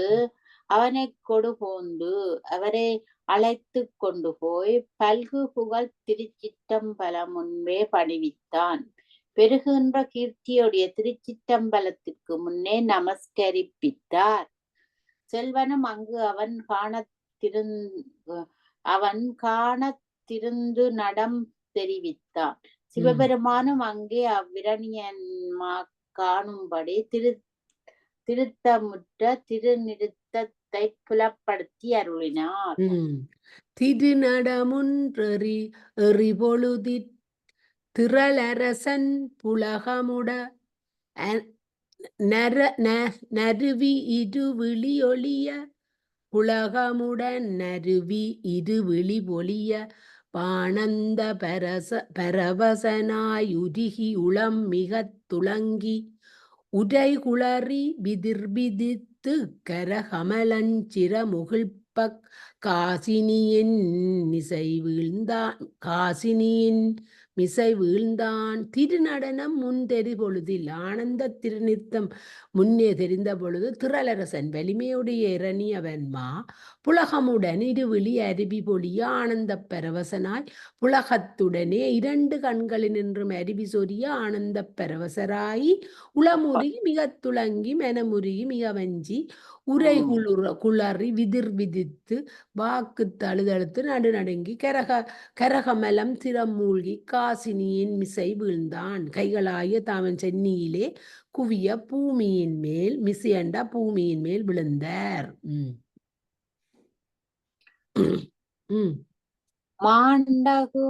அவனை கொடுபோந்து அவரை அழைத்து கொண்டு போய் பல்கு புகழ் திருச்சிற்றம்பலம் முன்பே பணிவித்தான். பெருகின்ற கீர்த்தியுடைய திருச்சிற்றம்பலத்திற்கு முன்னே நமஸ்கரிப்பித்தார். செல்வனும் அங்கு அவன் காணத்திருந்து நடம் தெரிவித்தான். சிவபெருமானும் அங்கே அவ்விரணியன்மா காணும்படி திருத்தமுற்ற திருநிறுத்தத்தை புலப்படுத்தி அருளினார். திருநடமுன்றெறி எறிபொழுதிற் திரளரசன் புலகமுட நருவி இருவிழி ஒளிய புலகமுடன் நருவி இருவிழி பொலிய பாணந்த பரவசனாய் உருகி உளம் மிக துளங்கி உரை குளறி விதிர்பிதித்து கரகமலஞ்சிர முகிழ்ப்ப காசினியின் மிசை வீழ்ந்தான். திருநடனம் முன் பொழுதில் ஆனந்த திருநிறுத்தம் முன்னே தெரிந்த பொழுது திரளரசன் வலிமையுடைய இரணியவன்மா புலகமுடன் இருவிழி அருவி பொழிய ஆனந்த பரவசனாய் புலகத்துடனே இரண்டு கண்களினின்றும் அருவி சொரிய ஆனந்த பரவசராயி உளமுருகி மிக துளங்கி மெனமுருகி மிக வஞ்சி உரை குளறி விதிர்விதித்து வாக்கு தழுதழுத்து நடுநடுங்கி கரகமலம் திறம் மூழ்கி காசினியின் மிசை வீழ்ந்தான். கைகளாய தாமன் சென்னியிலே குவிய பூமியின் மேல் மிசையண்டா பூமியின் மேல் விழுந்தார். மாண்டகு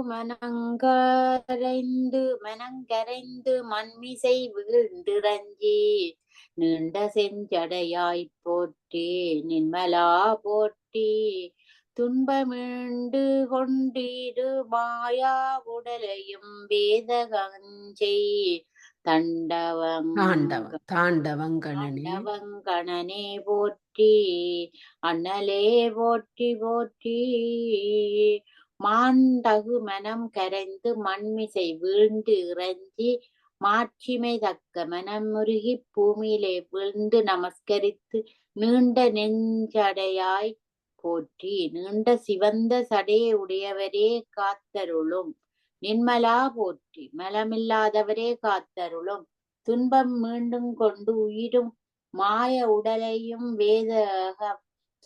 மனங்கரைந்து மண்மிசை வீழ்ந்திரஞ்சி நீண்ட செஞ்சடையாய் போற்றி நின்மலா போற்றி துன்பமீண்டு கொண்டிரு மாயா உடலையும் வேதகஞ்சை தாண்டவங்கணனே போற்றி அண்ணலே போற்றி போற்றி. மாண்டகு மனம் கரைந்து மண்மிசை வீழ்ந்து இறஞ்சி மாட்சிமை தக்க மனம் முருகி பூமியிலே வீழ்ந்து நமஸ்கரித்து நீண்ட நெஞ்சடையாய் போற்றி நீண்ட சிவந்த சடையை உடையவரே காத்தருளும் நின்மலா போற்றி மலமில்லாதவரே காத்தருளும் துன்பம் மீண்டும் கொண்டு உயிரும் மாய உடலையும் வேதக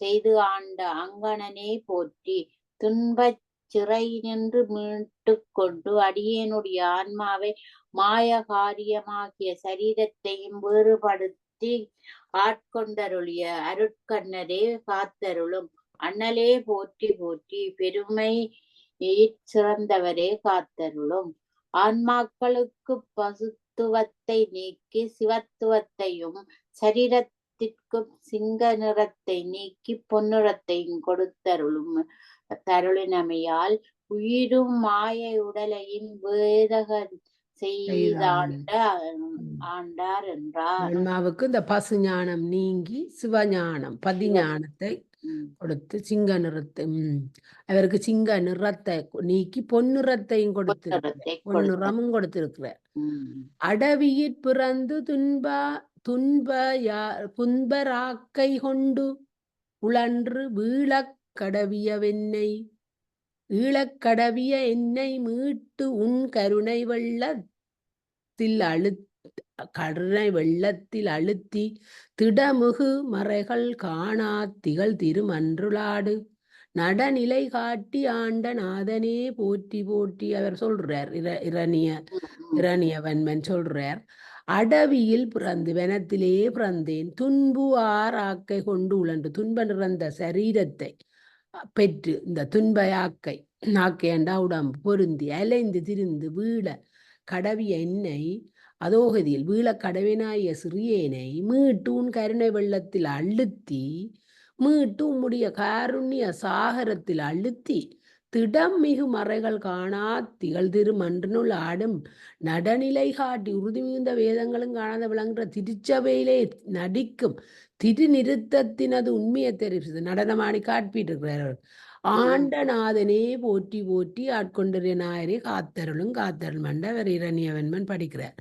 செய்து ஆண்ட அங்கணனே போற்றி துன்பச் சிறை நின்று மீட்டு கொண்டு அடியேனுடைய ஆன்மாவை மாயகாரியமாகிய சரீரத்தையும் வேறுபடுத்தி ஆட்கொண்டருளிய அருட்கண்ணரே காத்தருளும் அண்ணலே போற்றி போற்றி பெருமை சிறந்தவரே காத்தருளும். ஆன்மாக்களுக்கு பசுத்துவத்தை நீக்கி சிவத்துவத்தையும் சரீரத்தை சரீரத்திற்கும் சிங்க நிறத்தை நீக்கி பொன்னிறத்தையும் கொடுத்தருளும் தருளினமையால் உயிரும் மாய உடலையும் வேதக செய்தாண்ட ஆண்டார் என்றார். ஆன்மாவுக்கு இந்த பசு ஞானம் நீங்கி சிவஞானம் பதிஞானத்தை கொடுத்து சிங்க நிறத்தை அவருக்கு சிங்க நிறத்தை நீக்கி பொன்னிறத்தையும் கொடுத்திருக்கிறார். பொன்னிறமும் கொடுத்திருக்கிறார். அடவியிற் பிறந்து துன்பராக்கை கொண்டு உழன்று ஈழக்கடவிய என்னை மீட்டு உன் கருணை வெள்ளத்தில் அழுத்தி திடமுகு மறைகள் காணா திகழ் திருமன்றுளாடு நடநிலை காட்டி ஆண்ட நாதனே போற்றி போற்றி. அவர் சொல்றார், இரணியவன்மன் சொல்றார், அடவியில் பிறந்து வனத்திலே பிறந்தேன், துன்பு ஆறாக்கை கொண்டு உழன்று துன்ப நிறந்த சரீரத்தை பெற்று இந்த துன்பயாக்கை நாக்கேண்டா உடம்பு பொருந்தி அலைந்து திரிந்து வீழ கடவிய என்னை அதோகதியில் வீழ கடவினாய சிறியேனை மீட்டு உன் கருணை வெள்ளத்தில் அழுத்தி மீட்டு உம்முடைய காருண்ய சாகரத்தில் அழுத்தி திடம் மிகு மறைகள் காணா திகழ் திருமன்றினுள் ஆடும் நடநிலை காட்டி உறுதி மிகுந்த வேதங்களும் காணாத விளங்குற திருச்சபையிலே நடிக்கும் திருநிறுத்தத்தினது உண்மையை தெரிவித்தது நடனமாடி காட்பிட்டு இருக்கிறார்கள். ஆண்டநாதனே போற்றி போற்றி ஆட்கொண்டிரு நாயரே காத்தருளும் காத்தருள் மண்டவர் இரணியவன்மன் படிக்கிறார்.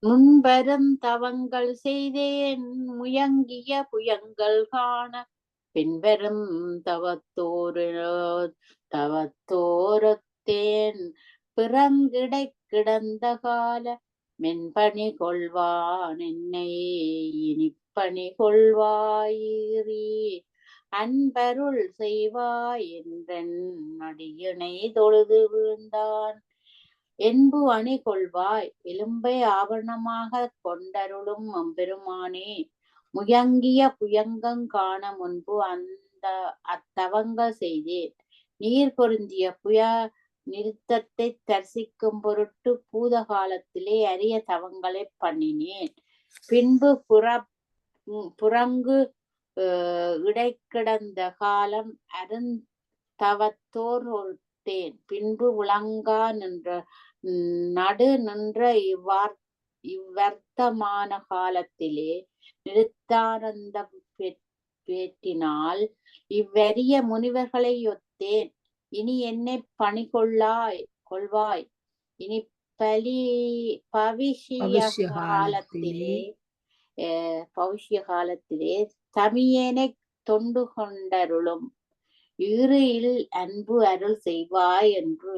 முன்பெரும் தவங்கள் செய்தேன் முயங்கிய புயங்கள் காண பின்பெரும் தவத்தோரத்தேன் பிறங்கிடை கிடந்த கால மென்பணி கொள்வான் என்னை இனிப்பணி கொள்வாயிரி அன்பருள் செய்வாய் என்றன் அடியினை தொழுது வீழ்ந்தான் என்பு அணி கொள்வாய் எலும்பை ஆவரணமாக கொண்டருளும் அம்பெருமானே முயங்கிய புயங்கங் காண முன்பு அத்தவங்கள் செய்தேன் நீர் பொருந்திய நிறுத்தத்தை தரிசிக்கும் பொருட்டு பூத காலத்திலே அரிய தவங்களை பண்ணினேன். பின்பு புறங்கு இடைக்கிடந்த காலம் அருந்தவத்தோர் ஒருத்தேன் பின்பு விளங்கா நடு நின்ற இவ்வர்த்தமான காலத்திலே நிறுத்தானந்த பேற்றினால் இவ்வரிய முனிவர்களை ஒத்தேன். இனி என்னை பணி கொள்வாய் இனி பவிஷ்ய காலத்திலே தமியேனை தொண்டு கொண்டருளும் இறுயில் அன்பு அருள் செய்வாய் என்று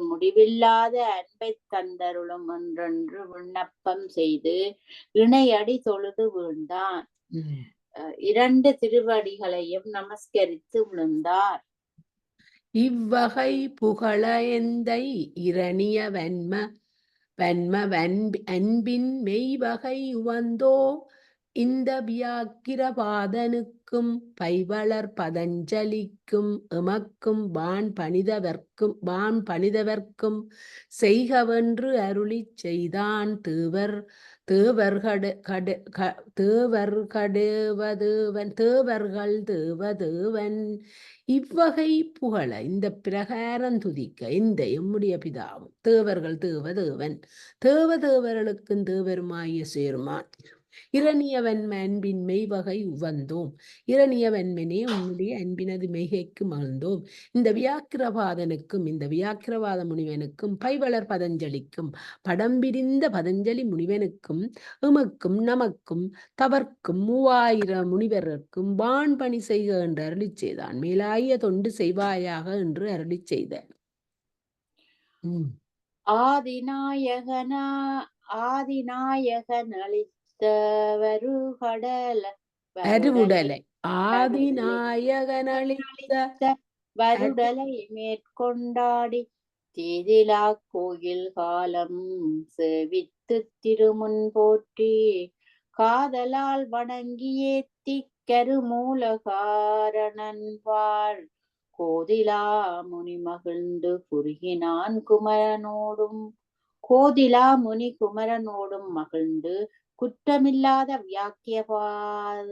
முடிவில்லாத அன்பை தந்தருளும் என்றென்று விண்ணப்பம் செய்து இணையடி தொழுது வீழ்ந்தான். 2 திருவடிகளையும் நமஸ்கரித்து விழுந்தார். இவ்வகை புகழ எந்தை இரணிய அன்பின் மெய்வகை உவந்தோ இந்த வியாக்கிரபாதனுக்கும் பைவளர் பதஞ்சலிக்கும் எமக்கும் வான் பணிதவர்க்கும் செய்கவென்று அருளி செய்தான் தேவர்கள் இவ்வகை புகழ இந்த பிரகாரம் துதிக்க இந்த எம்முடைய பிதாவும் தேவர்கள் தேவதேவன் தேவர்களுக்கும் தேவருமாய சேர்மான் இரணியவன்ம அன்பின் மெய்வகை உவந்தோம். இரணியவன்மனே உன்னுடைய அன்பினது மெய்கைக்கு மகிழ்ந்தோம். இந்த வியாக்கிரபாதனுக்கும் இந்த வியாக்கிரவாத முனிவனுக்கும் பைவளர் பதஞ்சலிக்கும் படம் பிரிந்த பதஞ்சலி முனிவனுக்கும் எமக்கும் நமக்கும் தவர்க்கும் 3000 முனிவருக்கும் வான் பணி செய்க என்று அருளி செய்தான். மேலாய தொண்டு செய்வாயாக என்று அருளி செய்த ஆதிநாயகன் வருடலை ஆதிநாயகனளித்த வருடலை மேற்கொண்டாடி தேதிலா கோயில் காலம் சேவித்து திருமுன் போற்றி காதலால் வணங்கி ஏத்தி கருமூலகாரணன் வாழ் கோதிலா முனி மகிழ்ந்து குறுகினான் குமரனோடும் கோதிலா முனி குமரனோடும் மகிழ்ந்து குற்றமில்லாத வியாக்கிரபாத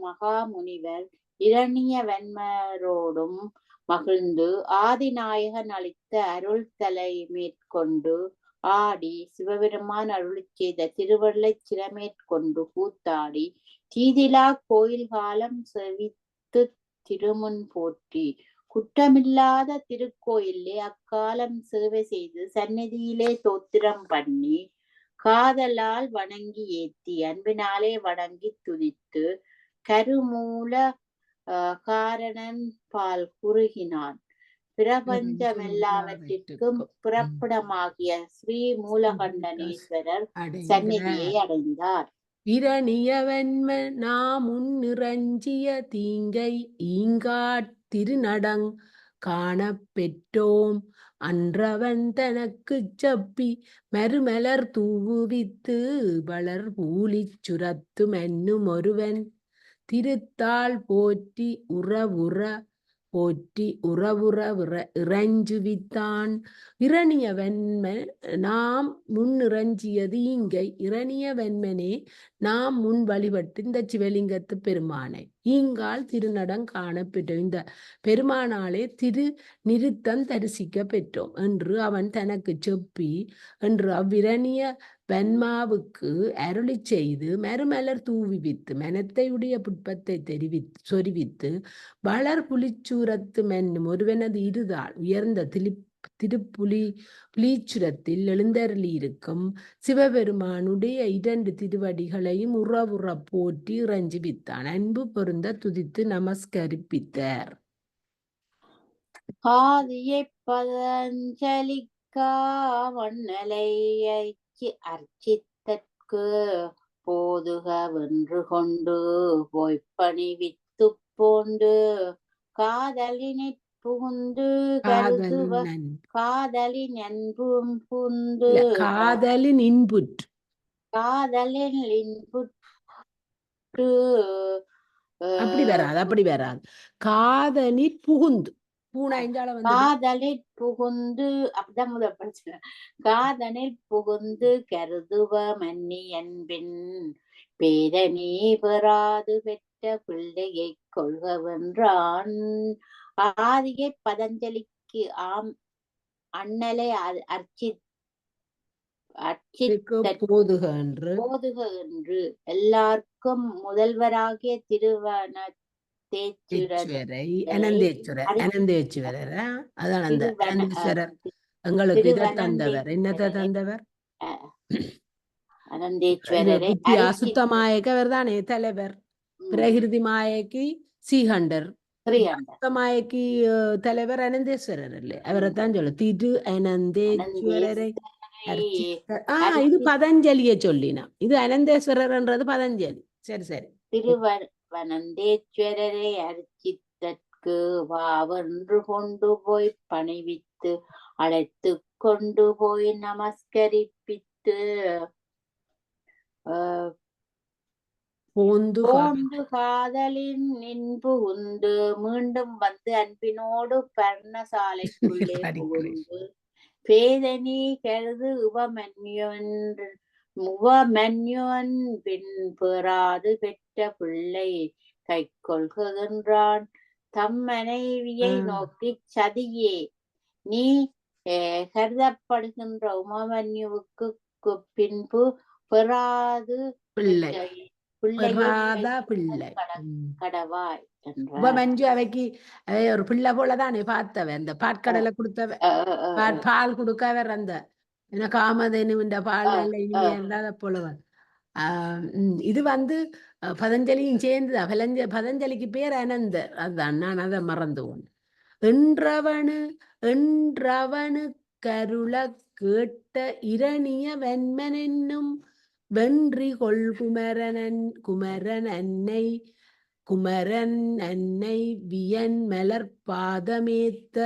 மகாமுனிவர் இரணியவன்மரோடும் மகிழ்ந்து ஆதிநாயகன் அளித்த அருள் தலை மேற்கொண்டு ஆடி சிவபெருமான் அருளிச் செய்த திருவருளை சிரமேற்கொண்டு கூத்தாடி தீதிலா கோயில் காலம் செவித்து திருமுன் போற்றி குற்றமில்லாத திருக்கோயிலே அக்காலம் சேவை செய்து சந்நிதியிலே தோத்திரம் பண்ணி காதலால் வணங்கி ஏத்தி அன்பினாலே வணங்கி துதித்து கருமூல காரணன் பால் குறுகினான். பிரபஞ்சமெல்லாவற்றிற்கும் புறப்படமாகிய ஸ்ரீ மூலகண்டனேஸ்வரர் சந்நிதியை அடைந்தார். இரணியவன்ம நாமுன் நிறைஞ்சிய தீங்கை ஈங்காட் திருநடங் காணப் பெற்றோம். அன்றவன் தனக்குச் சப்பி மறுமலர் தூவுவித்து வளர் பூலிச் சுரத்து மன்னும் ஒருவன் திருத்தாள் போற்றி உறவுற இறைஞ்சுவித்தான். இரணியவன்ம நாம் முன்னிறஞ்சியது இங்கை இரணியவன்மனே நாம் முன் வழிபட்டு இந்த சிவலிங்கத்து பெருமானை ஈங்கால் திருநடம் காண பெற்றோம். இந்த பெருமானாலே திரு நிறுத்தம் தரிசிக்க பெற்றோம் என்று அவன் தனக்கு செப்பி என்று அவ்விரணிய வன்மாவுக்கு அருளி செய்து மறுமலர் தூவிவித்து மனத்தையுடைய புட்பத்தை சொரிவித்து வளர் புலிச்சூரத்து மென்னும் ஒருவனது இருதாள் உயர்ந்த புலீச்சுரத்தில் எழுந்தருளியிருக்கும் சிவபெருமானுடைய 2 திருவடிகளையும் உறவுற போற்றி இறைஞ்சுவித்தான். அன்பு பொருந்த துதித்து நமஸ்கரிப்பித்தார். ஆதியை பதஞ்சலிக்கா வண்ணலையை அர்ச்சித்தற்கு போதுக வென்று கொண்டு போய்ப்பணி வித்து போந்து காதலினிற் புகுந்து காதலின் அன்பும் புந்து காதலின் இன்புற்று அப்படி வராது காதலிற் புகுந்து காதலிற் புகுந்து அப்படிதான் முதல் படிச்ச காதலிற் புகுந்து கருதுவ மன்னி அன்பின் பேரணி பெறாது பெற்ற பிள்ளையை கொள்கவென்றான். ஆதியை பதஞ்சலிக்கு ஆம் அண்ணலை போதுக என்று எல்லாருக்கும் முதல்வராகிய எங்களுக்கு இதை தந்தவர் என்னத்தை தந்தவர் அனந்தேஸ்வரரை அசுத்தமாயக்கவர் தானே தலைவர். பிரகிருதி மாயைக்கு ஸ்ரீகண்டர், மாயைக்கு தலைவர் அனந்தேஸ்வரர் இல்லை அவரைத்தான் சொல்ல திரு அனந்தேஸ்வரரை. இது பதஞ்சலியை சொல்லினா இது அனந்தேஸ்வரர்ன்றது பதஞ்சலி. சரி திருவனந்தேஸ்வரரை அர்ச்சித்தற்கு வாவென்று கொண்டு போய் பணிவித்து அழைத்து கொண்டு போய் நமஸ்கரிப்பித்து போந்து காதலின் இன்பு உண்டு மீண்டும் வந்து அன்பினோடு பர்ணசாலைக்குள்ளே புகுந்து பேதனி கருது உவமன்யுவன் பின் பெறாது பெற்ற பிள்ளை கை கொள்கின்றான். தம் மனைவியை நோக்கி சதியே நீ கருதப்படுகின்ற உமமன்யுவுக்கு பின்பு பெறாது பிள்ளை கடவாய் மஞ்சு அவைக்கு ஒரு பிள்ளை போலதானே பார்த்தவன் அந்த பாற்கடலை கொடுத்தவன் பால் கொடுக்கவர் அந்த காமதேனுவின் பால் இனிமே இல்லாத போலவன். இது பதஞ்சலியும் சேர்ந்து பதஞ்சலிக்கு பேர் அனந்தர். அதுதான் நான் அதை மறந்துவோம். என்றவனு கருள கேட்ட இரணிய வெண்மனென்னும் வென்றி கொள் குமரன் அன்னை வியன் மலர் பாதமேத்த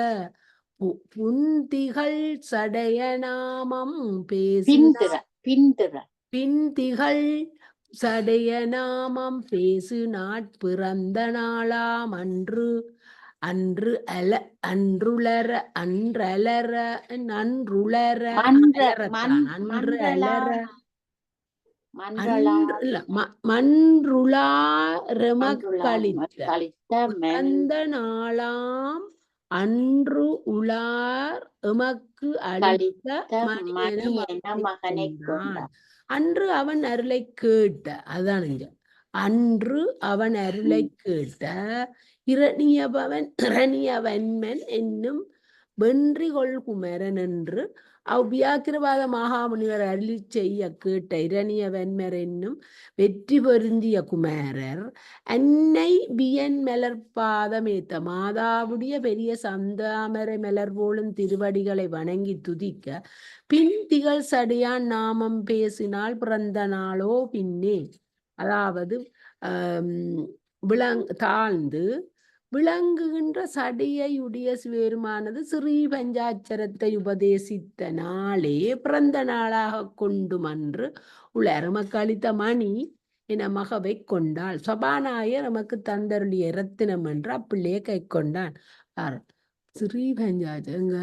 புந்திகள் சடையநாமம் பிந்திகள் சடையநாமம் பேசு நாட்பிறந்த நாளாம் அன்று அன்று அன்றுளர அன்றலர நன்றுளர அலரத்தான் அன்று அலர மன்றுளாரெமக்களித்த அந்த நாளாம் அன்று உளார் எமக்கு அளித்த மணியென மகனை கொண்டான். அன்று அவன் அருளை கேட்ட, அதான் இங்க அன்று அவன் அருளை கேட்ட இரணியவன்மன் என்னும் வென்றிகொள் குமரன் என்று அவ்வியாக்கிரவாத மகாமுனிவர் அருளி செய்ய கேட்ட இரணியவன்மர் என்னும் வெற்றி பொருந்திய குமாரர் அன்னை வியன் மலர்பாதமேத்த மாதாவுடைய பெரிய சந்தாமரை மலர் போலும் திருவடிகளை வணங்கி துதிக்க பின் திகழ் சடையான் நாமம் பேசினால் பிறந்த நாளோ பின்னே, அதாவது தாழ்ந்து விளங்குகின்ற சடையுடைய சிவருமானது ஸ்ரீ பஞ்சாட்சரத்தை உபதேசித்த நாளே பிறந்த நாளாக கொண்டும் அன்று உளர் எமக்கு அளித்த மணி என மகவை கொண்டாள். சபாநாயகர் நமக்கு தந்தருடைய ரத்தினம் என்று அப்பிள்ளையை கை கொண்டான். ஸ்ரீ பஞ்சாட்சரங்க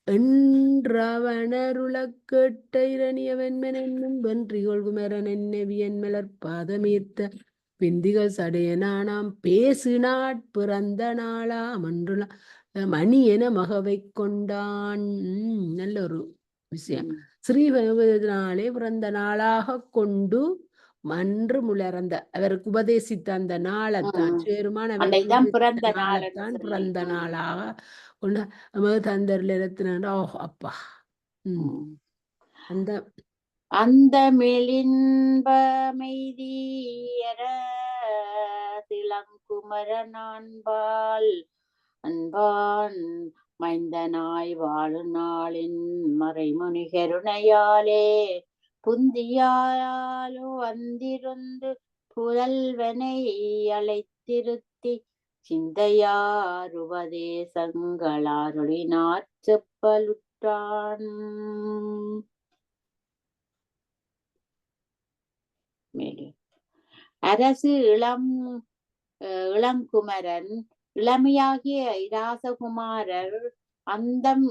என்றவனருள கேட்ட இரணியவன்மன் என்னும் வென்றிகொள் குமரன் என்னவியன் மலர் பாதமேத்த பிந்திகள் சடையனானாம் பேசினாட் பிறந்த நாளாம் அன்றுல மணி என மகவை கொண்டான். நல்ல ஒரு விஷயம். ஸ்ரீபகவதனாலே பிறந்த நாளாக கொண்டு மன்று முளர்ந்த அவருக்கு உபதேசித்த அந்த நாளைத்தான் சேருமான பிறந்த நாளாக கொண்டு நமது தந்தரில் இருத்தினா. அப்பா அந்த அந்த மெலின்பமெய்தியர திளங்குமரனான்பால் அன்பான் மைந்தனாய் வாழு நாளின் மறைமுனி கருணையாலே புந்தியாலோ வந்திருந்து புதல்வனை அழைத்திருத்தி சிந்தையார் உபதேசங்களாருளினார் செப்பலுற்றான். அரசு இளங்குமரன் இளமையாகிய இராசகுமாரர் அந்தம்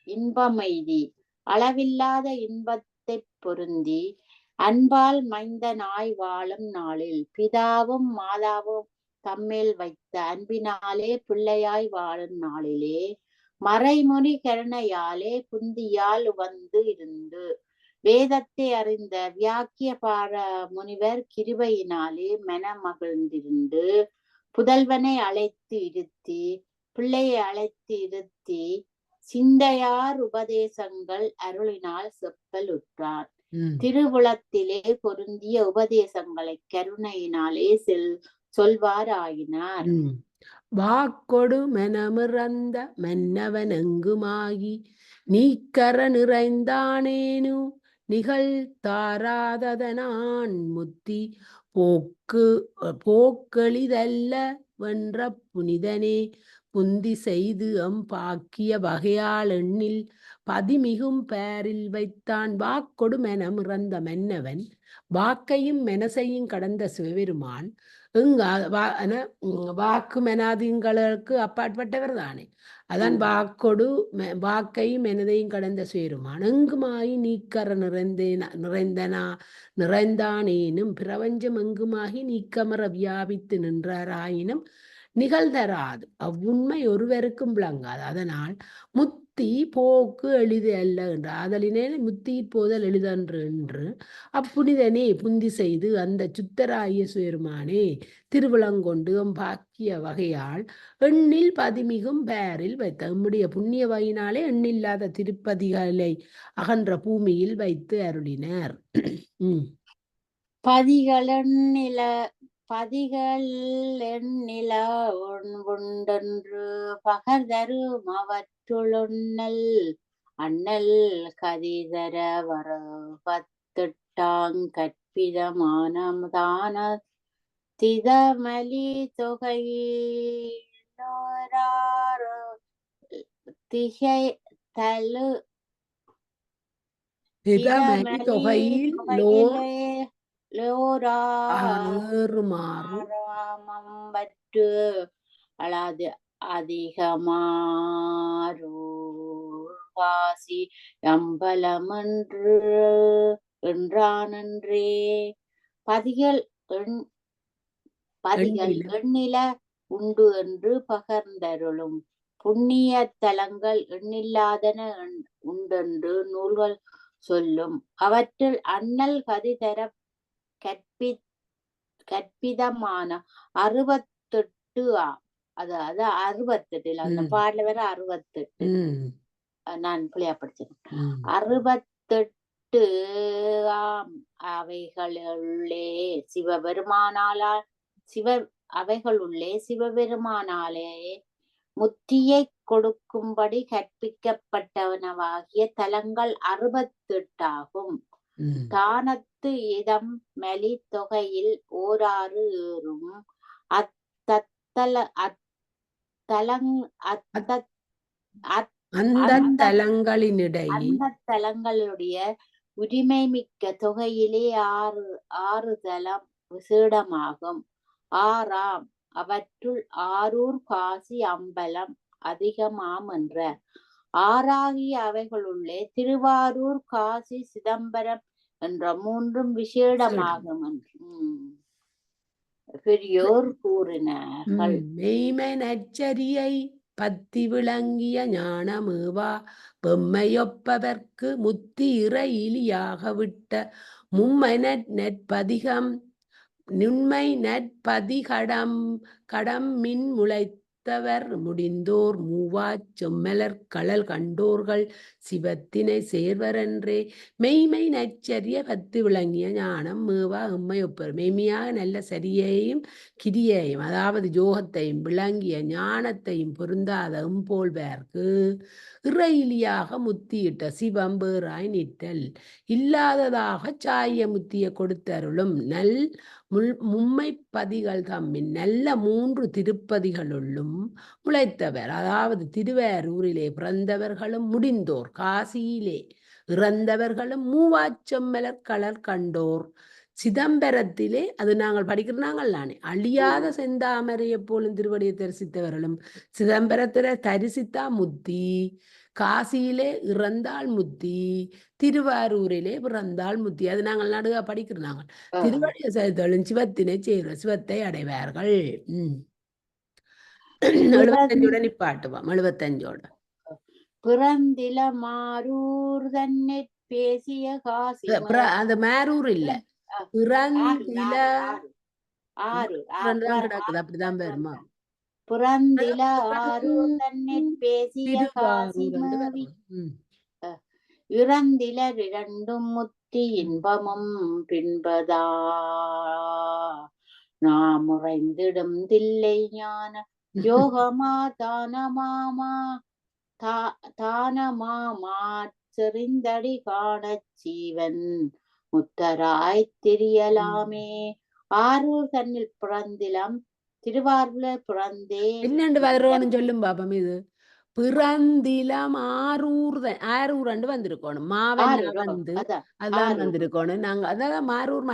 இன்பமெய்தி அளவில்லாத இன்பத்தை பொருந்தி அன்பால் மைந்தனாய் வாழும் நாளில் பிதாவும் மாதாவும் தம்மேல் வைத்த அன்பினாலே பிள்ளையாய் வாழும் நாளிலே மறைமுனி கருணையாலே புந்தியால் வந்து இருந்து வேதத்தை அறிந்த வியாக்கிய பார முனிவர் கிருபையினாலே மனமகிழ்ந்திருந்து புதல்வனை அழைத்து இருத்தி பிள்ளையை அழைத்து இருத்தி சிந்தையார் உபதேசங்கள் அருளினால் செப்பலுற்றார். திருவுளத்திலே பொருந்திய உபதேசங்களை கருணையினாலே சொல்வாராயினார். வாக்கொடு மனமிறந்த மன்னவன் எங்குமாகி நீக்கர நிறைந்தானேனு நிகழ் தாராததனான் முத்தி போக்களிதல்ல வென்ற புனிதனே புந்தி செய்து பாக்கிய வகையால் எண்ணில் பதிமிகும் பேரில் வைத்தான். வாக்கொடு மனமிறந்த மன்னவன் வாக்கையும் மெனசையும் கடந்த சிவபெருமான் வாக்கு மெனாதிங்களுக்கு அப்பாற்பட்டவர் தானே. அதான் வாக்கொடு வாக்கையும் மெனதையும் கடந்த சேருமான் எங்குமாயி நீக்கர நிறைந்தானேனும் பிரபஞ்சம் எங்குமாகி நீக்கமர வியாபித்து நின்றாராயினும் நிகழ்தராது அவ்வுண்மை ஒருவருக்கும் விளங்காது. அதனால் முத்தி போக்கு எளிது அல்ல என்று ஆதலினே முத்தி போதல் எளிதன்று என்று அப்புனிதனே புந்தி செய்து அந்த சுத்தராய சுயருமானே திருவிழங்கொண்டு பாக்கிய வகையால் எண்ணில் பதிமிகும் பேரில் வைத்த நம்முடைய புண்ணிய வகையினாலே எண்ணில்லாத திருப்பதிகளை அகன்ற பூமியில் வைத்து அருளினார். பதிகள் எண்ணில ஒன்றென்று பகர்தரும் அவற்றுளொன்னல் அண்ணல் கதிதர வர 18 கற்பிதமானதான திதமலி தொகையிலோராறு திகை தலு லோராமம்பற்று அழாது அதிகமாசி அம்பலமன்று என்றானன்றே. பதிகள் எண்ணில உண்டு என்று பகர்ந்தருளும் புண்ணிய தலங்கள் எண்ணில்லாதன உண்டென்று நூல்கள் சொல்லும். அவற்றில் அண்ணல் கதிதர கற்பிதமான 68 அதாவது 68 அந்த பாடல வர 68 நான் பிள்ளையா படிச்சேன். 68 அவைகளுள்ளே சிவபெருமானாலே முத்தியை கொடுக்கும்படி கற்பிக்கப்பட்டவனவாகிய தலங்கள் 68 ஆகும். தானத்து இதம் மலி தொகையில் ஓராறு ஏறும் அந்த தலங்களுடைய உரிமை மிக்க தொகையிலே 6 தலம் விசேடமாகும். 6ஆம் அவற்றுள் ஆரூர் காசி அம்பலம் அதிகமாம் என்ற. 6ஆகிய அவைகளுள்ளே திருவாரூர் காசி சிதம்பரம் என்ற 3 விசேடமாகும் என்று பெரியோர் கூறினார்கள். மெய்மை நச்சரியை பத்தி விளங்கிய ஞானமேவா பெம்மையொப்பவர்க்கு முத்தி இறையிலியாக விட்ட மும்மை நற்பதிகம் நுண்மை நற்பதிகடம் மின் முளைத்தவர் முடிந்தோர் மூவாச் செம்மலர் களல் கண்டோர்கள் சிவத்தினை சேர்வரென்றே. மெய்மை நச்சரிய பத்து விளங்கிய ஞானம் மேவா எம்மை ஒப்பர். மெய்மையாக நல்ல சரியையும் கிரியையும் அதாவது யோகத்தையும் விளங்கிய ஞானத்தையும் பொருந்தாத எம்போல்வார்க்கு இறையிலியாக முத்தியிட்ட சிவம் வேறாய் நிற்றல் இல்லாததாக சாய முத்தியை கொடுத்தருளும் நல் மும்மைப்பதிகள் தம்மின் நல்ல 3 திருப்பதிகளுள்ளும் முளைத்தவர் அதாவது திருவாரூரிலே பிறந்தவர்களும் முடிந்தோர் காசியிலே இறந்தவர்களும் மூவாச்செம்மலர் களர் கண்டோர் சிதம்பரத்திலே அது நாங்கள் படிக்கிறாங்கள் நானே அழியாத செந்தாமரையை போலும் திருவடியை தரிசித்தவர்களும் சிதம்பரத்திலே தரிசித்தா முத்தி காசியிலே இறந்தாள் முத்தி திருவாரூரிலே பிறந்தாள் முத்தி. அது நாங்கள் நடுக படிக்கிறாங்க. திருவடிய செய்தலும் சிவத்தினை செய்கிற சிவத்தை அடைவார்கள். 75 நிப்பாட்டுவோம். 75 பிறந்தில மாரூர் தன்னை பேசிய காசி அந்த மாரூர் இல்ல பிறந்தில கிடக்குது அப்படிதான் வருமா. பிறந்தில ஆரூர் தன்னை பேசிய காசி இறந்திலர் இரண்டும் முத்தி இன்பமும் பின்பதா நாம் உறைந்திடும் தில்லை ஞான யோகமா தானமாமா செறிந்தடி காணச் சீவன் முத்தராய் திரியலாமே. ஆரூர் தன்னில் பிறந்திலம் திருவாரூர்ல பிறந்தே என்னண்டு வருவோன்னு சொல்லும் பாப்பம். இது பிறந்திலம் ஆரூர் வந்திருக்கணும். மாவெல்லாம் வந்து அதான் வந்திருக்கணும். நாங்க அதான் மாரூர்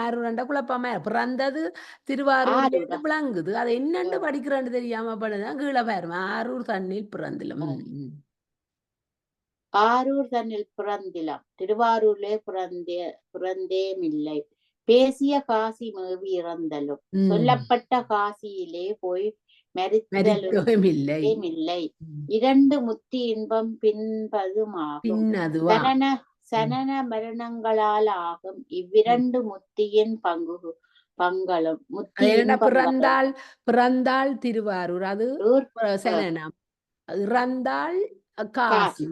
குழப்பமா பிறந்தது திருவாரூர் விளங்குது. அதை என்னண்டு படிக்கிறேன்னு தெரியாம பண்ணதான் கீழே பாருமா. ஆரூர் தண்ணில் பிறந்திலம் ஆரூர் தன்னில் பிறந்திலம் திருவாரூர்லே பிறந்தேமில்லை பேசிய காசி மேவி இறந்தலும் சொல்லப்பட்ட காசியிலே போய் மரித்தலும் இல்லை. 2 முத்தி இன்பம் பின்பதுமாகும். சனன மரணங்களால் ஆகும் இவ்விரண்டு முத்தியின் பங்களும் பிறந்தாள் திருவாரூர் அது சனனம் இறந்தாள் காசி.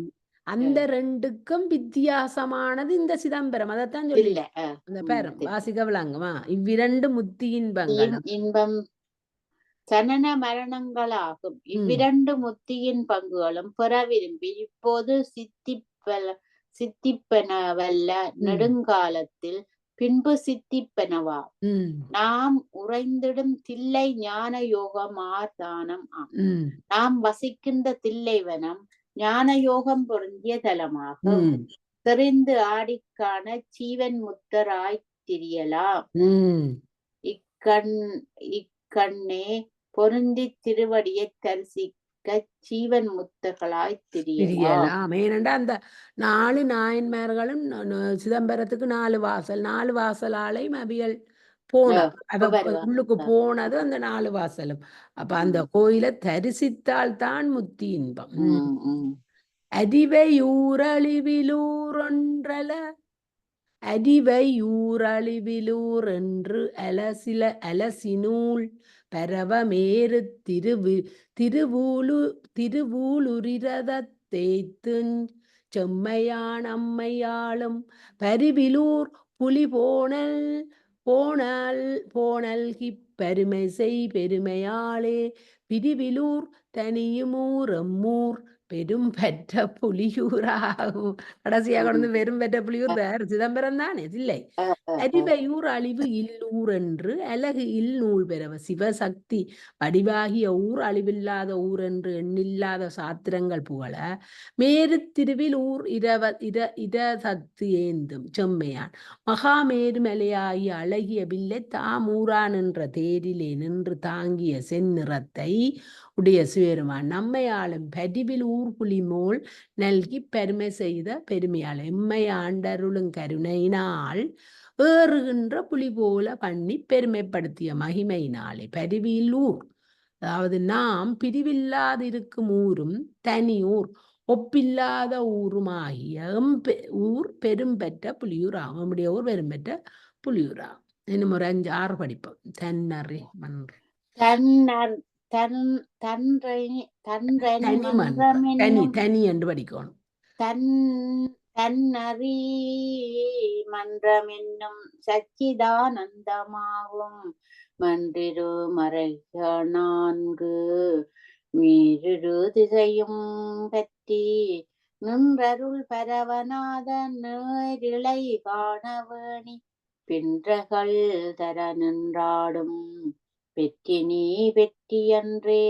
அந்த 2க்கும் வித்தியாசமானது இந்த சிதம்பரம். அதைத்தான் சொல்லல அந்த பேரம் வாசிக்க விளங்குமா. இவ்விரண்டு முத்தி இன்பம் சனன மரணங்களாகும் இவ்விரண்டு முத்தியின் பங்குகளும் பெற விரும்பி இப்போது சித்திப்பனவல்ல நெடுங்காலத்தில் பின்பு சித்திப்பனவா. நாம் உறைந்திடும் தில்லை ஞான யோகம் ஆர்தானம் ஆகும். நாம் வசிக்கின்ற தில்லைவனம் ஞான யோகம் பொருந்திய தலமாகும். தெரிந்து ஆடிக்கான சீவன் முத்தராய் திரியலாம். இக்கண்ணே பொருந்தி திருவடியை தரிசிக்க ஜீவன் முத்துகளாய் திரியலாம். பிரியலாம். ஏனென்றா அந்த 4 நாயன்மார்களும் சிதம்பரத்துக்கு 4 வாசல். 4 வாசலாலையும் அவியல் போனா. உள்ளுக்கு போனது அந்த 4 வாசலும். அப்ப அந்த கோயிலை தரிசித்தால் தான் முத்தி இன்பம். அடிவை ஊரழிவிலூரொன்றல அடிவை ஊரழிவிலூர் என்று அலசினூல் பரவமேறு திருவூலுரிரதத்தேத்துஞ் செம்மையான் அம்மையாளும் பரிவிலூர் புலி போனல்கிப் பெருமை செய் பெருமையாளே பிரிவிலூர் தனியுமூர் எம்மூர் பெரும் பெற்ற புலியூராகும். கடைசியாக கொண்டு வெறும் பெற்ற புலியூர் வேறு சிதம்பரம் தானே இல்லை. அரிவையூர் அழிவு இல்லூர் என்று அழகு இல் நூல் பெறவ சிவசக்தி வடிவாகிய ஊர் அழிவில்லாத ஊர் என்று எண்ணில்லாத சாத்திரங்கள் புகழ மேரு திருவில் ஊர் இரசக்தி ஏந்தும் செம்மையான் மகாமேருமலையாகிய அழகிய வில்லை தாமூரான் என்ற தேரிலே நின்று தாங்கிய செந்நிறத்தை உடைய சிவருமான் நம்மையாளும் பதிவில் ஊர்புலிமோல் நல்கி பெருமை செய்த பெருமையாள் எம்மை ஆண்டருளும் கருணையினால் ஏறுகின்ற புலி போல பண்ணி பெருமைப்படுத்திய மகிமையினாலே பரிவில் ஊர், அதாவது நாம் பிரிவில்லாதிருக்கும் ஊரும் தனி ஊர் ஒப்பில்லாத ஊருமாகிய ஊர் பெரும் பெற்ற புலியூராகும். நம்முடைய ஊர் பெரும் பெற்ற புலியூராகும். இன்னும் ஒரு 5-6 படிப்போம். தன்னறி மன்று தனி என்று படிக்கணும். தன்னறி மன்றம் என்னும் சச்சிதானந்தமாகும் மன்றிரு மறைகள் 4 மீறிரு திசையும் பற்றி நின்றருள் பரவநாத நேரிழை காணவேணி பின்றகள் தர நின்றாடும் பெற்றினி பெற்றியன்றே.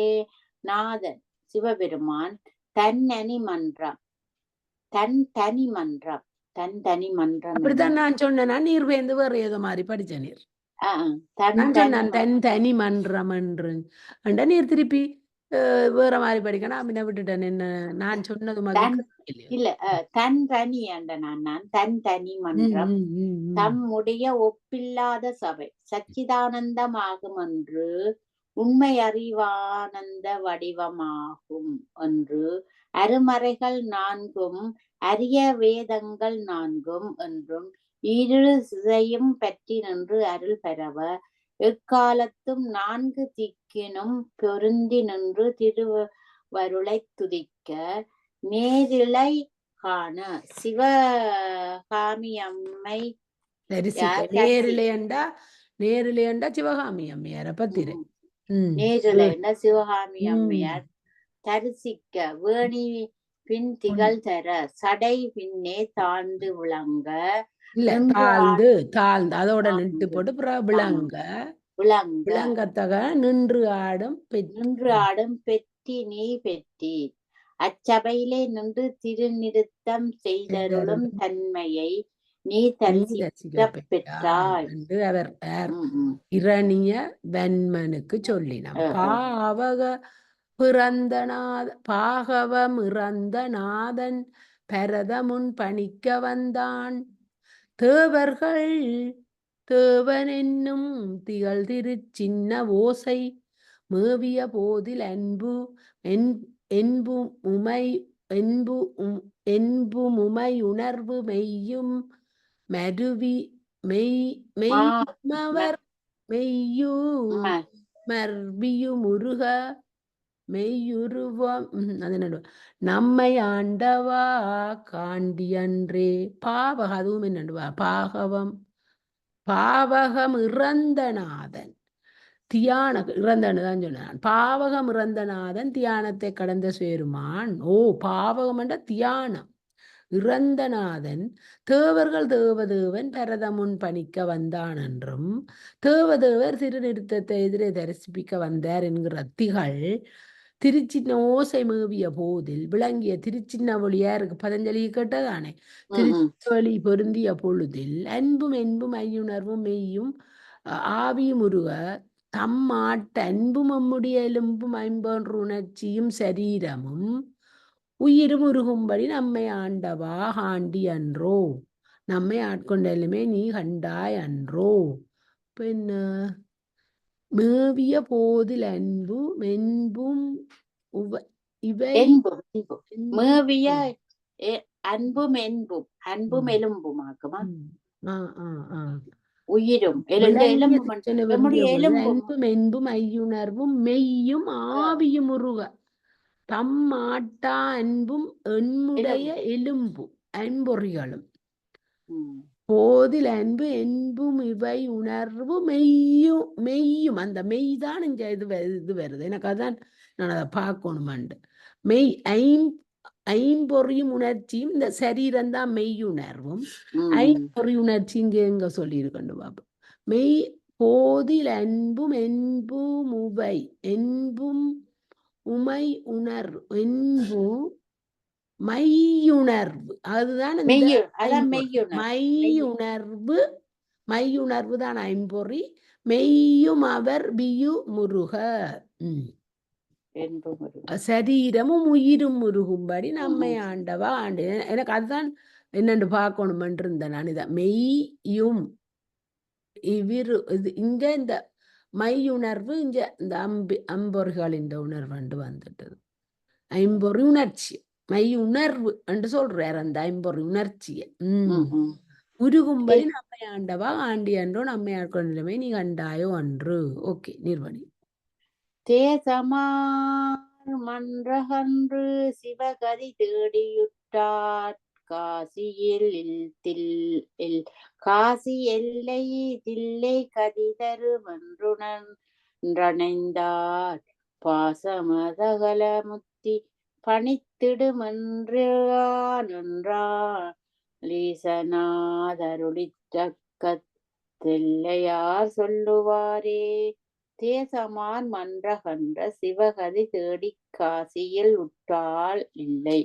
நாதன் சிவபெருமான் தன்னி மன்றம் தனி மன்றம் அப்படித்தான் நான் சொன்னேன்னா நீர் வேந்து வேற ஏதோ மாதிரி படிச்ச நீர் தனி மன்றம் என்று நீர் திருப்பி வேற மாதிரி படிக்கணும். அப்படின்னா விட்டுட்டேன். என்ன நான் சொன்னது மாதிரி இல்ல தனி நான் தனி மன்றம் தம்முடைய ஒப்பில்லாத சபை சச்சிதானந்தமாகும் என்று உண்மை அறிவானந்த வடிவமாகும் என்று அருமறைகள் 4 அரிய வேதங்கள் 4 என்றும் இரு சிதையும் பற்றி நின்று அருள் பெறவ எக்காலத்தும் 4 திக்கினும் பொருந்தி நின்று திருவருளை துதிக்க நேரிழை காண சிவகாமி அம்மை நேரிலேண்டா சிவகாமி அம்மையார பத்திரை நேரிழைண்டா சிவகாமி அம்மையார் தரிசிக்க வேணி பின் திகழ் தர சடை பின்னே தாழ்ந்து விளங்க தாழ்ந்து அதோட நின்று போட்டு விளங்கத்தக நின்று ஆடும் பெற்றி நீ பெற்றி அச்சபையிலே நின்று திருநிறுத்தம் செய்தருளும் தன்மையை நீ தரிசிக்க பெற்றாய் என்று அவர் இரணிய வன்மனுக்கு சொல்லினார். பாகவம் இறந்த நாதன் பரதமுன் பணிக்க வந்தான் தேவன் என்னும் திகழ் திரு சின்ன ஓசை மேவிய போதில் என்புமுமை உணர்வு மெய்யும் மருவி மர்வியுமுருக மெய்யுருவம் நம்மை ஆண்டவா காண்டியன்றே பாவக அதுவும் என்னண்டுவா பாவகம் இறந்தநாதன் இறந்தனுதான் சொன்னான். பாவகம் இறந்தநாதன் தியானத்தை கடந்த சேருமான். பாவகம் என்ற தியானம் இறந்தநாதன் தேவன் பரதமுன் பணிக்க வந்தான் என்றும் தேவதேவர் திருநிறுத்தத்தை எதிரே தரிசிப்பிக்க வந்தார் என்கிற திகள் திருச்சின்ன ஓசை மேவிய போதில் விளங்கிய திருச்சின்ன ஒளியாருக்கு பதஞ்சலி கேட்டதானே. திருச்சொலி பொருந்திய பொழுதில் அன்பும் ஐயுணர்வும் மெய்யும் ஆவியும் உருவ தம்மாட்ட அன்பும் நம்முடைய எலும்பும் ஐம்பொன்று உணர்ச்சியும் சரீரமும் உயிரும் உருகும்படி நம்மை ஆண்டவா ஆண்டி அன்றோ, நம்மை ஆட்கொண்டலுமே நீ கண்டாய் அன்றோ. பின்ன மேவிய போதில் அன்பு மென்பும் இவை மேவிய அன்பும் என்பும் அன்பும் எலும்புமாக்குமா உயிரும் அன்பும் என்பும் ஐயுணர்வும் மெய்யும் ஆவியும் உருக தம்மாட்டா அன்பும் எண்முடைய எலும்பும் அன்பொறிகளும் போதில் அன்பு என்பும் இவை உணர்வு மெய்யும் மெய்யும் அந்த மெய் தான் இங்க இது வருது. எனக்கு அதான் நான் அதை பார்க்கணுமாண்டு. மெய் ஐம்பொறியும் உணர்ச்சியும் இந்த சரீரம் தான் மெய்யுணர்வும் ஐம்பொறி உணர்ச்சி இங்க சொல்லியிருக்கணும் பாபு. மெய் போதில் அன்பும் என்பும் உவை என்பும் உமை உணர்வு என்பும் மையுணர்வு அதுதான் மையுணர்வு தான் ஐம்பொறி மெய்யும் அவர் பியு முருக சரீரமும் உயிரும் முருகும்படி நம்மை ஆண்டவா ஆண்டு. எனக்கு அதுதான் என்னென்று பார்க்கணும் இருந்தேன் நான். இதை மெய்யும் இவ்விரு இது இங்க இந்த மையுணர்வு இங்க இந்த அம்பொறிகளின் உணர்வு வந்துட்டது. ஐம்பொறி உணர்ச்சி மை உணர்வு என்று சொல்றார். அந்த ஐம்பொறி உணர்ச்சியை உருகும்படி நம்மை ஆண்டவா ஆண்டி அன்றோ நம்மை ஆட்கொண்டலுமே நீ கண்டாயோ அன்று. ஓகே நிர்வணி. தேசமார் மன்றகன்று சிவகதி தேடியுற்றார் காசி எல்லை தில்லை கதி தருமன்றுணர்ந்தார் பாசமதகல முத்தி பணித்திடுமன்றீசனாதருளித்தக்கத்தெல்லையார் சொல்லுவாரே. தேசமான் மன்றகன்ற சிவகதி தேடி காசியில் உற்றால் இல்லை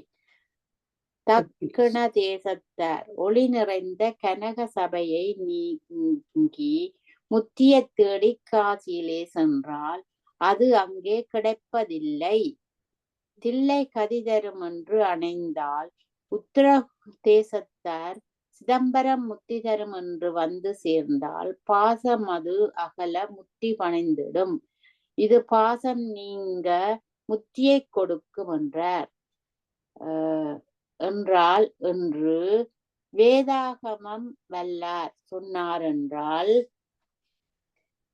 தக்கண தேசத்தார் ஒளி நிறைந்த கனக சபையை நீங்கி முத்தியை தேடி காசியிலே சென்றால் அது அங்கே கிடைப்பதில்லை. தில்லை கதி தரும் என்று அணைந்தால் உத்தர தேசத்தார் சிதம்பரம் முத்தி தரும் என்று வந்து சேர்ந்தால் பாசம் அது அகல முத்தி பணிந்திடும். இது பாசம் நீங்க முத்தியை கொடுக்கும் என்றால் என்று வேதாகமம் வல்லார் சொன்னார் என்றால்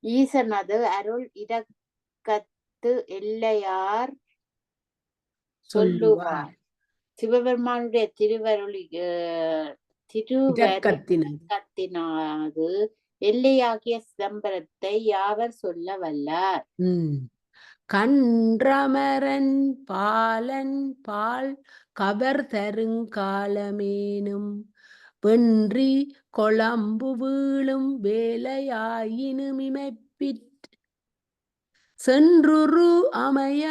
ஈசனது அருள் இரக்கத்து எல்லையார் சொல்லுவார். சிவபெருமானுடைய திருவருளினாது எல்லையாகிய சிதம்பரத்தை யாவர் சொல்ல வல்லார். கன்றமரன் பாலன் பால் கவர் தருங்காலமேனும் வென்றி கொளம்பு வீழும் வேலையாயினும் இமைப்பிற் சென்றுரு அமைய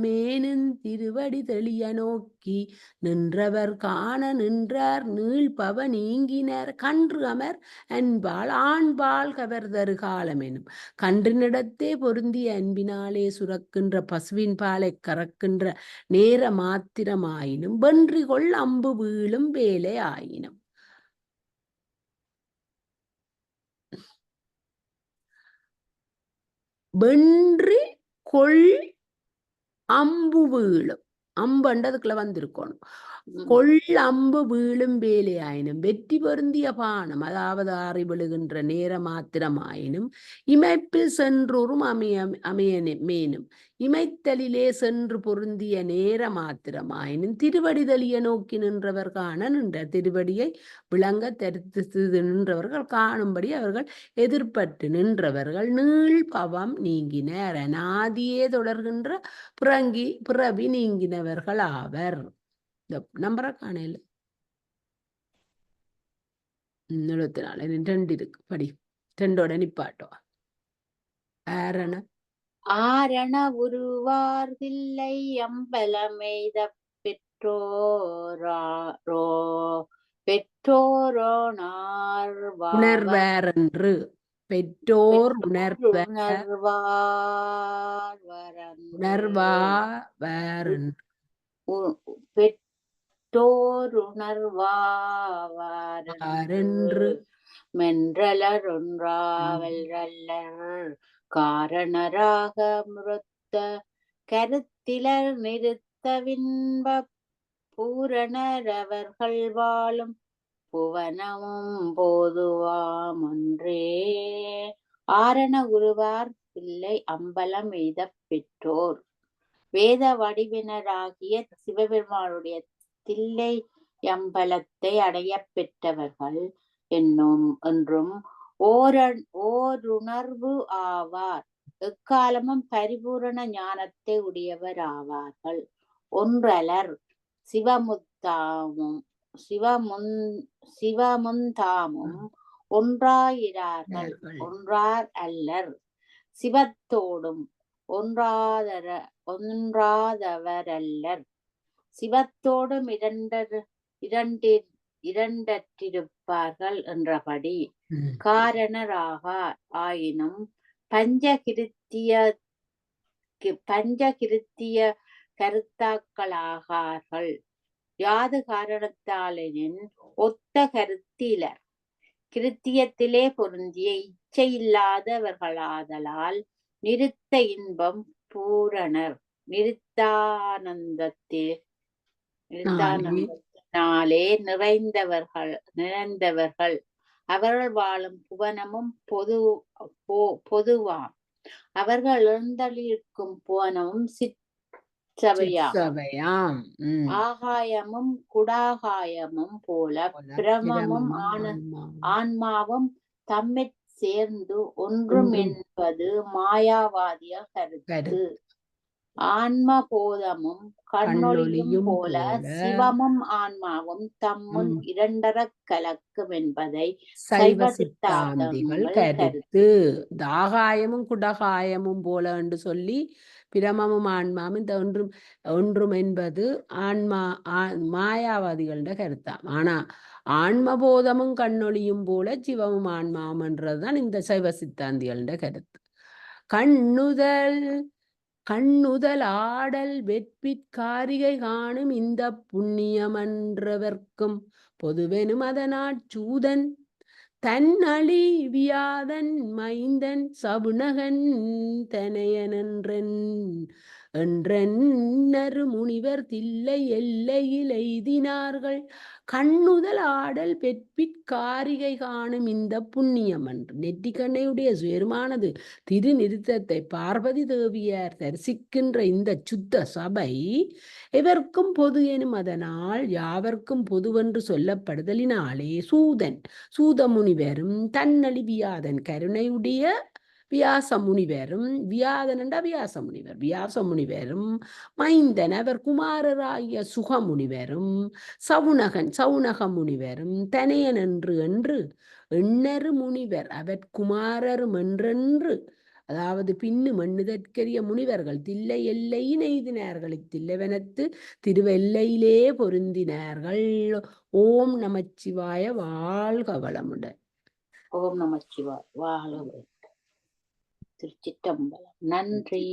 மேனும் திருவடி தெளிய நோக்கி நின்றவர் காண நின்றார் நீள்பவ நீங்கினர். கன்று அமர் அன்பால் ஆண்பால் கவர் தரு காலமெனும் கன்றினிடத்தே பொருந்திய அன்பினாலே சுரக்கின்ற பசுவின் பாலை கறக்கின்ற நேர மாத்திரமாயினும் வென்றி கொள் அம்பு வீழும் வேலை ஆயினும். வென்றி கொள் அம்பு வீழும் அம்புன்றதுக்குள்ள வந்திருக்கணும். கொள் அம்பு வீழும் வேலையாயினும் வெற்றி பொருந்திய பானம் அதாவது ஆறி விழுகின்ற நேர மாத்திரமாயினும் இமைப்பில் சென்றோரும் மேனும் இமைத்தலிலே சென்று பொருந்திய நேர மாத்திரமாயினும் திருவடி தெளிய நோக்கி நின்றவர் காண நின்ற திருவடியை விளங்க தரித்து நின்றவர்கள் காணும்படி அவர்கள் எதிர்பட்டு நின்றவர்கள் நீள் பவம் நீங்கினர். அநாதியே தொடர்கின்ற பிறவி நீங்கினவர்கள் ஆவர். இந்த நம்பரை காணையில் 74 2 இருக்கு படி 2ஓட நிப்பாட்டோ. ஆரண உருவார்தில்லை அம்பலமெய்த பெற்றோரோனார் உணர்வாரென்று பெற்றோர் உணர்வார் பெற்றோர் உணர்வாரென்று மென்றலரொன்றாவல்ரல்லர் காரணராக முறுத்த கருத்திலர் நிறுத்தவின்ப பூரணரவர்கள் வாழும் புவனமும் போதுவாம் ஒன்றே. ஆரண உருவார் பிள்ளை அம்பலம் எய்தப் பெற்றோர் வேத வடிவினராகிய சிவபெருமானுடைய தில்லை அம்பலத்தை அடைய பெற்றவர்கள் என்றும் ஓருணர்வு ஆவார். எக்காலமும் பரிபூரண ஞானத்தை உடையவர் ஆவார்கள். ஒன்றலர் சிவமுந்தாமும் ஒன்றாயிரார்கள். ஒன்றார் அல்லர் சிவத்தோடும் ஒன்றாதவரல்லர். சிவத்தோடும் இரண்டற்றிருப்பார்கள் என்றபடி காரணராக ஆயினும் பஞ்சகிருத்திய கருத்தாக்களாகார்கள். யாது காரணத்தாலெனின் ஒத்த கருத்திலர் கிருத்தியத்திலே பொருந்திய இச்சையில்லாதவர்களாதலால் நிறுத்த இன்பம் பூரணர் நிறுத்தானந்தத்தினாலே நிறைந்தவர்கள். அவர்கள் வாழும் புவனமும் பொதுவாம். அவர்கள் எழுந்தளிக்கும் புவனமும் சிற்சபையாம். ஆகாயமும் குடாகாயமும் போல பிரமமும் ஆன்மாவும் தம்மிற் சேர்ந்து ஒன்றும் என்பது மாயாவாதிய கருத்து. ஆன்ம போதமும் கண்ணொளியும் போல சிவமும் ஆன்மாவும் தம்முள் இரண்டரக் கலக்கும் என்பதை சைவ சித்தாந்தங்கள் கருத்து. ஆகாயமும் குடகாயமும் போல என்று சொல்லி பிரமமும் ஆன்மாவும் இந்த ஒன்றும் என்பது மாயாவாதிகளோட கருத்தாம். ஆனா ஆன்மபோதமும் கண்ணொளியும் போல சிவமும் ஆன்மாவும் என்றதுதான் இந்த சைவ சித்தாந்திகளோட கருத்து. கண்ணுதல் ஆடல் வெற்பிற்காரிகை காணும் இந்த புண்ணியமன்றவர்க்கும் பொதுவெனும் அதனாற் சூதன் தன் அழிவியாதன் மைந்தன் சவுனகன் தனையனென்றென்று முனிவர் தில்லை எல்லையில் எய்தினார்கள். கண்ணுதல் ஆடல் பெற்பிற்காரிகை காணும் இந்த புண்ணியம் என்று நெற்றிக்கண்ணையுடைய சுயமானது திருநிறுத்தத்தை பார்வதி தேவியார் தரிசிக்கின்ற இந்த சுத்த சபை எவர்க்கும் பொது எனும் அதனால் யாவர்க்கும் பொதுவென்று சொல்லப்படுதலினாலே சூத முனிவரும் தன்னழிவியாதன் கருணையுடைய வியாச முனிவரும் வியாச முனிவரும் மைந்தன் அவர் குமாரராகிய சுகமுனிவரும் சவுனக முனிவரும் தனையன் என்று எண்ணறு முனிவர் அவர் குமாரரும் என்றென்று அதாவது பின்னு மண்ணுதற்கரிய முனிவர்கள் தில்லை எல்லையின் எய்தினார்கள். இத்தில்லைவனத்து திருவெல்லையிலே பொருந்தினார்கள். ஓம் நமச்சிவாய. வாழ்க வளமுடன். ஓம் நமச்சிவாய. வாழ்க. திருச்சிற்றம்பலம். நன்றி.